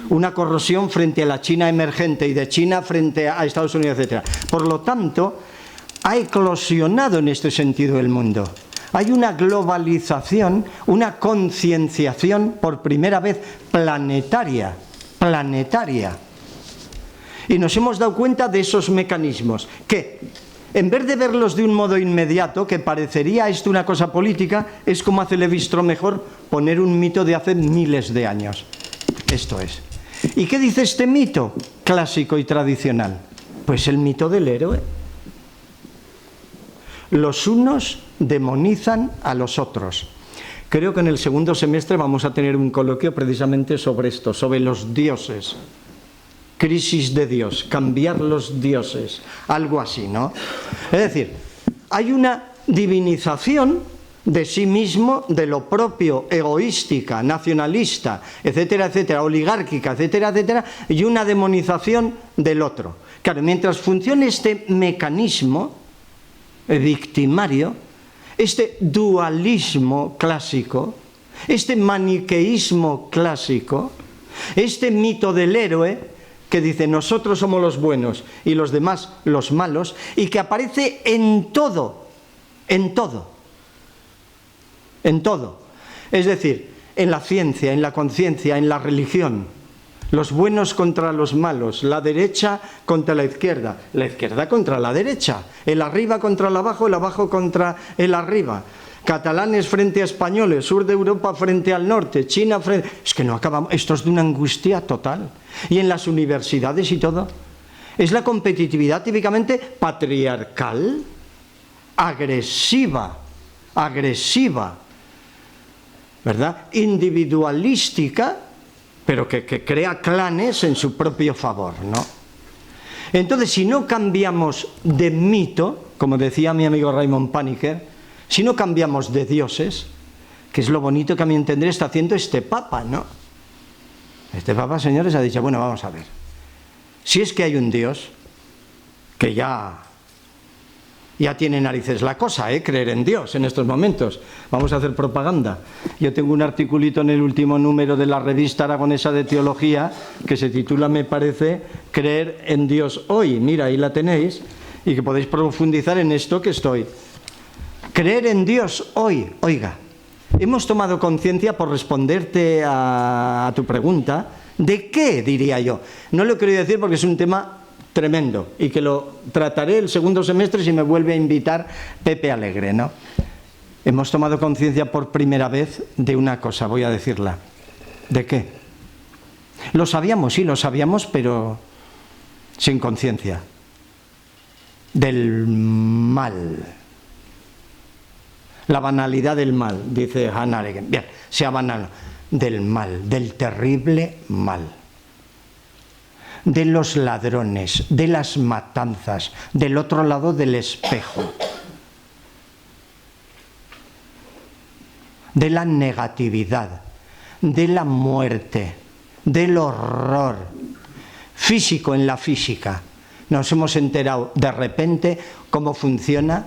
Una corrosión frente a la China emergente y de China frente a Estados Unidos, etc. Por lo tanto, ha eclosionado en este sentido el mundo. Hay una globalización, una concienciación por primera vez planetaria. Y nos hemos dado cuenta de esos mecanismos que, en vez de verlos de un modo inmediato, que parecería esto una cosa política, es como hace Levi-Strauss mejor poner un mito de hace miles de años. Esto es. ¿Y qué dice este mito clásico y tradicional? Pues el mito del héroe. Los unos demonizan a los otros. Creo que en el segundo semestre vamos a tener un coloquio precisamente sobre esto, sobre los dioses. Crisis de Dios, cambiar los dioses, algo así, ¿no? Es decir, hay una divinización de sí mismo, de lo propio, egoística, nacionalista, etcétera, etcétera, oligárquica, etcétera, etcétera, y una demonización del otro. Claro, mientras funcione este mecanismo victimario, este dualismo clásico, este maniqueísmo clásico, este mito del héroe que dice nosotros somos los buenos y los demás los malos, y que aparece en todo, en todo, en todo. Es decir, en la ciencia, en la conciencia, en la religión. Los buenos contra los malos, la derecha contra la izquierda contra la derecha, el arriba contra el abajo contra el arriba, catalanes frente a españoles, sur de Europa frente al norte, China frente... Es que no acabamos, esto es de una angustia total. Y en las universidades y todo, es la competitividad típicamente patriarcal, agresiva, ¿verdad? Individualística, pero que crea clanes en su propio favor, ¿no? Entonces, si no cambiamos de mito, como decía mi amigo Raymond Paniker, si no cambiamos de dioses, que es lo bonito que a mi entender está haciendo este Papa, ¿no? Este Papa, señores, ha dicho, bueno, vamos a ver, si es que hay un Dios, que ya tiene narices la cosa, creer en Dios en estos momentos. Vamos a hacer propaganda. Yo tengo un articulito en el último número de la revista aragonesa de teología que se titula, me parece, Creer en Dios hoy. Mira, ahí la tenéis, y que podéis profundizar en esto que estoy. Creer en Dios hoy. Oiga, hemos tomado conciencia, por responderte a tu pregunta, ¿de qué, diría yo? No lo quería decir porque es un tema tremendo, y que lo trataré el segundo semestre si me vuelve a invitar Pepe Alegre, ¿no? Hemos tomado conciencia por primera vez de una cosa, voy a decirla. ¿De qué? Lo sabíamos, sí, lo sabíamos, pero sin conciencia. Del mal. La banalidad del mal, dice Hannah Arendt. Bien, sea banal. Del mal, del terrible mal. De los ladrones, de las matanzas, del otro lado del espejo, de la negatividad, de la muerte, del horror físico en la física. Nos hemos enterado de repente cómo funciona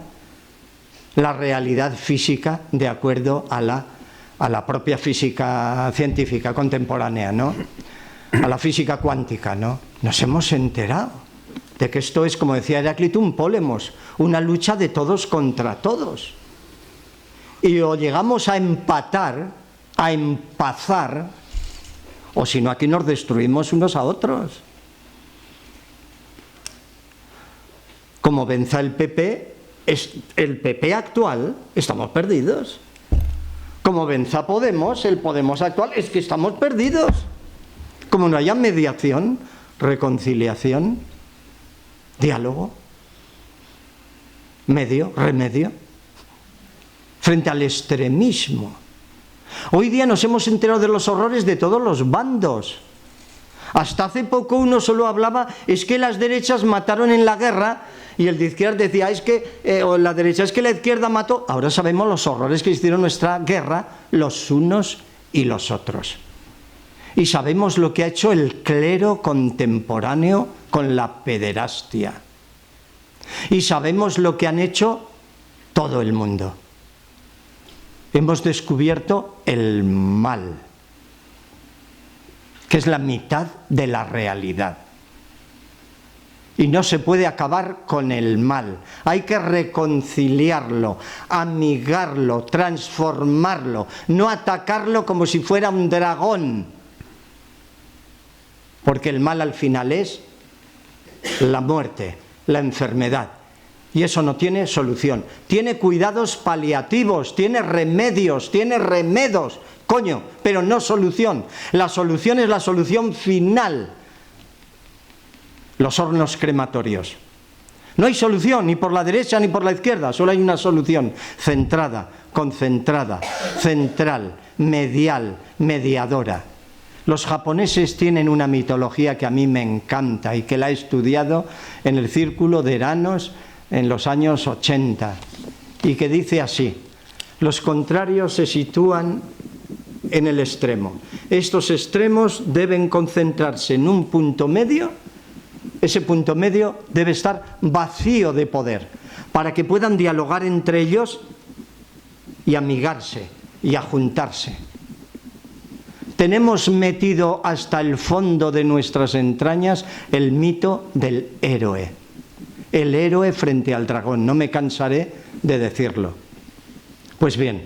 la realidad física de acuerdo a la propia física científica contemporánea, ¿no? A la física cuántica, ¿no? Nos hemos enterado de que esto es, como decía Heráclito, un pólemos, una lucha de todos contra todos. Y o llegamos a empatar, a empazar, o si no, aquí nos destruimos unos a otros. Como venza el PP, el PP actual, estamos perdidos. Como venza Podemos, el Podemos actual, es que estamos perdidos. Como no haya mediación, reconciliación, diálogo, remedio, frente al extremismo. Hoy día nos hemos enterado de los horrores de todos los bandos. Hasta hace poco uno solo hablaba, es que las derechas mataron en la guerra, y el de izquierda decía, o la derecha, es que la izquierda mató. Ahora sabemos los horrores que hicieron nuestra guerra los unos y los otros. Y sabemos lo que ha hecho el clero contemporáneo con la pederastia. Y sabemos lo que han hecho todo el mundo. Hemos descubierto el mal, que es la mitad de la realidad. Y no se puede acabar con el mal. Hay que reconciliarlo, amigarlo, transformarlo, no atacarlo como si fuera un dragón. Porque el mal al final es la muerte, la enfermedad. Y eso no tiene solución. Tiene cuidados paliativos, tiene remedios, tiene remedos, coño, pero no solución. La solución es la solución final. Los hornos crematorios. No hay solución ni por la derecha ni por la izquierda, solo hay una solución centrada, concentrada, central, medial, mediadora. Los japoneses tienen una mitología que a mí me encanta y que la he estudiado en el Círculo de Eranos en los años 80, y que dice así: los contrarios se sitúan en el extremo. Estos extremos deben concentrarse en un punto medio. Ese punto medio debe estar vacío de poder para que puedan dialogar entre ellos y amigarse y a juntarse. Tenemos metido hasta el fondo de nuestras entrañas el mito del héroe. El héroe frente al dragón, no me cansaré de decirlo. Pues bien,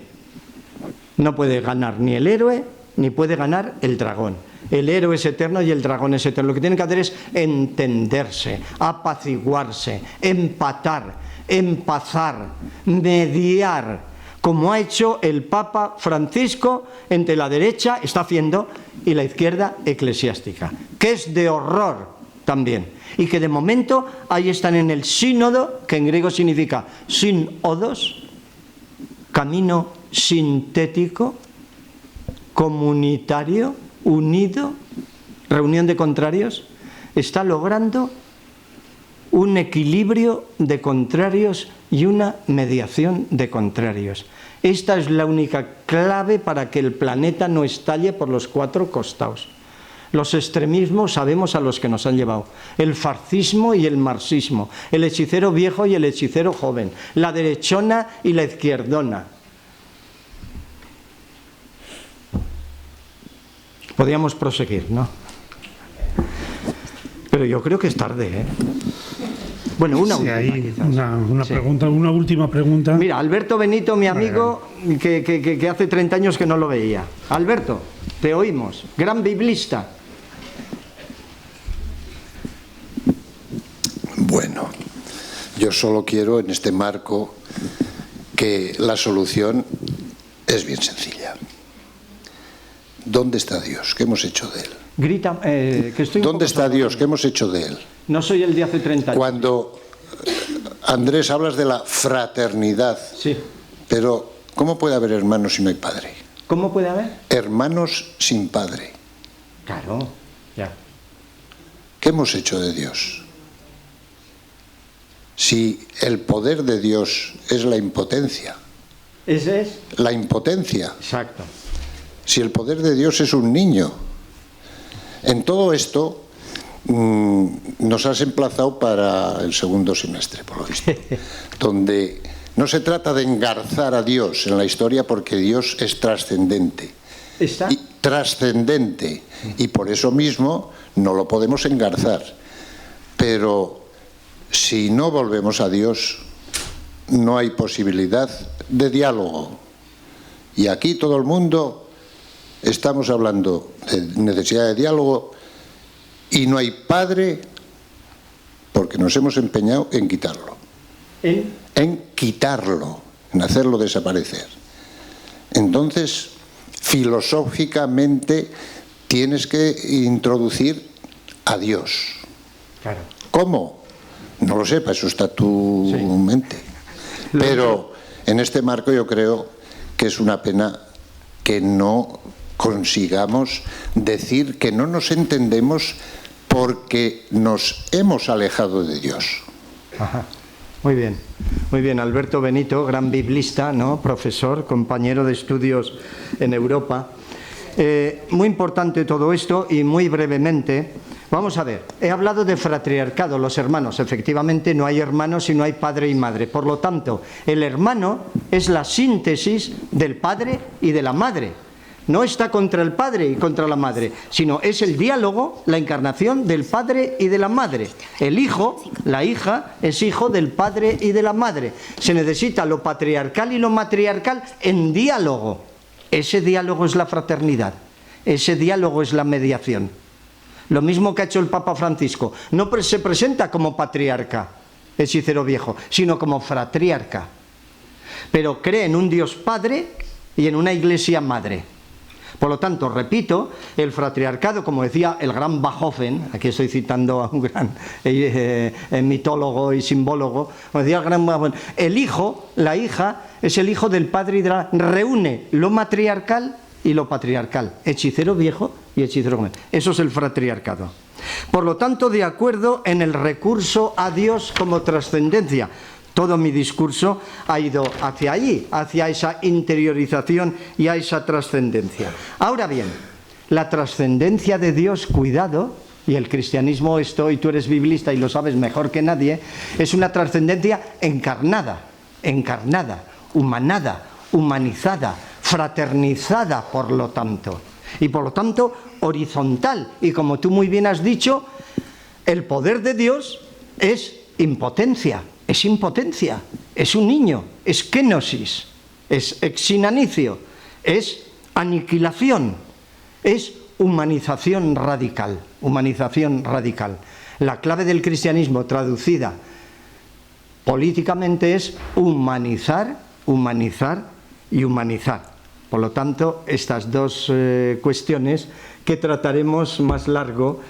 no puede ganar ni el héroe ni puede ganar el dragón. El héroe es eterno y el dragón es eterno. Lo que tienen que hacer es entenderse, apaciguarse, empatar, empazar, mediar, como ha hecho el Papa Francisco entre la derecha, está haciendo, y la izquierda eclesiástica, que es de horror también, y que de momento ahí están en el sínodo, que en griego significa sínodos, camino sintético, comunitario, unido, reunión de contrarios, está logrando un equilibrio de contrarios y una mediación de contrarios. Esta es la única clave para que el planeta no estalle por los 4 costados. Los extremismos sabemos a los que nos han llevado. El fascismo y el marxismo, el hechicero viejo y el hechicero joven, la derechona y la izquierdona. Podríamos proseguir, ¿no? Pero yo creo que es tarde, ¿eh? Bueno, una una última pregunta. Mira, Alberto Benito, mi amigo, que hace 30 años que no lo veía. Alberto, te oímos. Gran biblista. Bueno, yo solo quiero en este marco que la solución es bien sencilla. ¿Dónde está Dios? ¿Qué hemos hecho de él? Grita, que estoy ¿Dónde está Dios? ¿Qué hemos hecho de él? No soy el de hace 30 años. Cuando, Andrés, hablas de la fraternidad, sí. Pero ¿cómo puede haber hermanos si no hay padre? ¿Cómo puede haber? Hermanos sin padre. Claro, ya. ¿Qué hemos hecho de Dios? Si el poder de Dios es la impotencia. ¿Ese es? La impotencia. Exacto. Si el poder de Dios es un niño. En todo esto nos has emplazado para el segundo semestre, por lo visto, donde no se trata de engarzar a Dios en la historia porque Dios es trascendente. ¿Está? Trascendente. Y por eso mismo no lo podemos engarzar. Pero si no volvemos a Dios, no hay posibilidad de diálogo. Y aquí todo el mundo estamos hablando de necesidad de diálogo y no hay padre porque nos hemos empeñado en quitarlo. En quitarlo, en hacerlo desaparecer. Entonces, filosóficamente tienes que introducir a Dios. Claro. ¿Cómo? No lo sé, para eso está tu mente. Pero en este marco yo creo que es una pena que no consigamos decir que no nos entendemos porque nos hemos alejado de Dios. Ajá. Muy bien, Alberto Benito, gran biblista, ¿no? Profesor, compañero de estudios en Europa. Muy importante todo esto y muy brevemente, vamos a ver, he hablado de fratriarcado, los hermanos, efectivamente no hay hermanos si no hay padre y madre, por lo tanto, el hermano es la síntesis del padre y de la madre. No está contra el padre y contra la madre, sino es el diálogo, la encarnación del padre y de la madre. El hijo, la hija, es hijo del padre y de la madre. Se necesita lo patriarcal y lo matriarcal en diálogo. Ese diálogo es la fraternidad, ese diálogo es la mediación. Lo mismo que ha hecho el Papa Francisco. No se presenta como patriarca, hechicero viejo, sino como fratriarca. Pero cree en un Dios Padre y en una Iglesia Madre. Por lo tanto, repito, el fratriarcado, como decía el gran Bachofen, aquí estoy citando a un gran mitólogo y simbólogo, como decía el gran Bachofen, el hijo, la hija, es el hijo del padre y de la... reúne lo matriarcal y lo patriarcal, hechicero viejo y hechicero joven. Eso es el fratriarcado. Por lo tanto, de acuerdo en el recurso a Dios como trascendencia. Todo mi discurso ha ido hacia allí, hacia esa interiorización y a esa trascendencia. Ahora bien, la trascendencia de Dios, cuidado, y el cristianismo esto, y tú eres biblista y lo sabes mejor que nadie, es una trascendencia encarnada, humanada, humanizada, fraternizada, por lo tanto. Y por lo tanto, horizontal. Y como tú muy bien has dicho, el poder de Dios es impotencia, es un niño, es kenosis, es exinanicio, es aniquilación, es humanización radical, La clave del cristianismo traducida políticamente es humanizar, humanizar y humanizar. Por lo tanto, estas dos cuestiones que trataremos más largo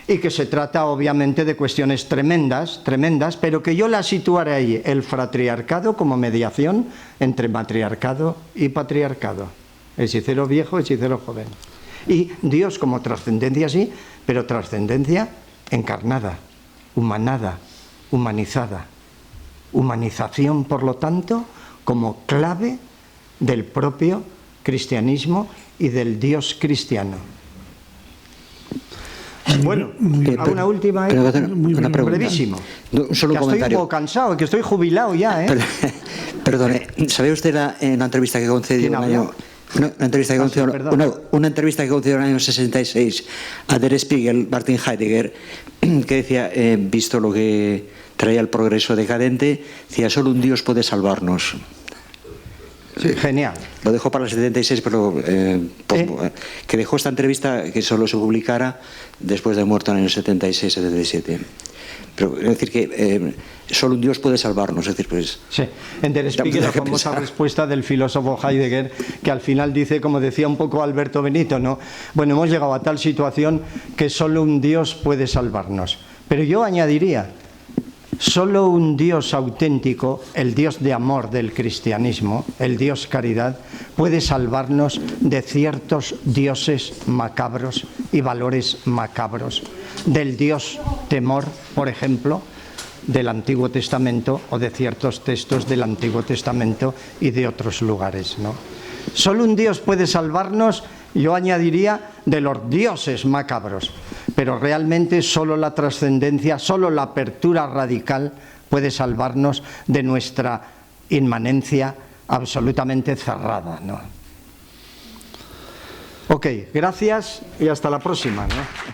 y que se trata obviamente de cuestiones tremendas, pero que yo las situaré ahí, el fratriarcado como mediación entre matriarcado y patriarcado, hechicero viejo, hechicero joven. Y Dios como trascendencia sí, pero trascendencia encarnada, humanada, humanizada. Humanización, por lo tanto, como clave del propio cristianismo y del Dios cristiano. Bueno, una última, una pregunta. Brevísimo. Solo un comentario. Estoy un poco cansado, que estoy jubilado ya, ¿eh? Perdone, ¿sabe usted en la entrevista que concedió una entrevista que concedió en el año 66 a Der Spiegel, Martin Heidegger, que decía, visto lo que traía el progreso decadente, decía, solo un Dios puede salvarnos? Sí, genial. Lo dejó para el 76, pero que dejó esta entrevista que solo se publicara después de muerto en el 76-77. Pero es decir que solo un Dios puede salvarnos. Es decir, pues, sí, en Der Spiegel la famosa respuesta del filósofo Heidegger, que al final dice, como decía un poco Alberto Benito, ¿no? Bueno, hemos llegado a tal situación que solo un Dios puede salvarnos. Pero yo añadiría, solo un Dios auténtico, el Dios de amor del cristianismo, el Dios caridad, puede salvarnos de ciertos dioses macabros y valores macabros, del Dios temor, por ejemplo, del Antiguo Testamento o de ciertos textos del Antiguo Testamento y de otros lugares, ¿no? Solo un Dios puede salvarnos, yo añadiría, de los dioses macabros, pero realmente solo la trascendencia, solo la apertura radical puede salvarnos de nuestra inmanencia absolutamente cerrada, ¿no? Ok, gracias y hasta la próxima, ¿no?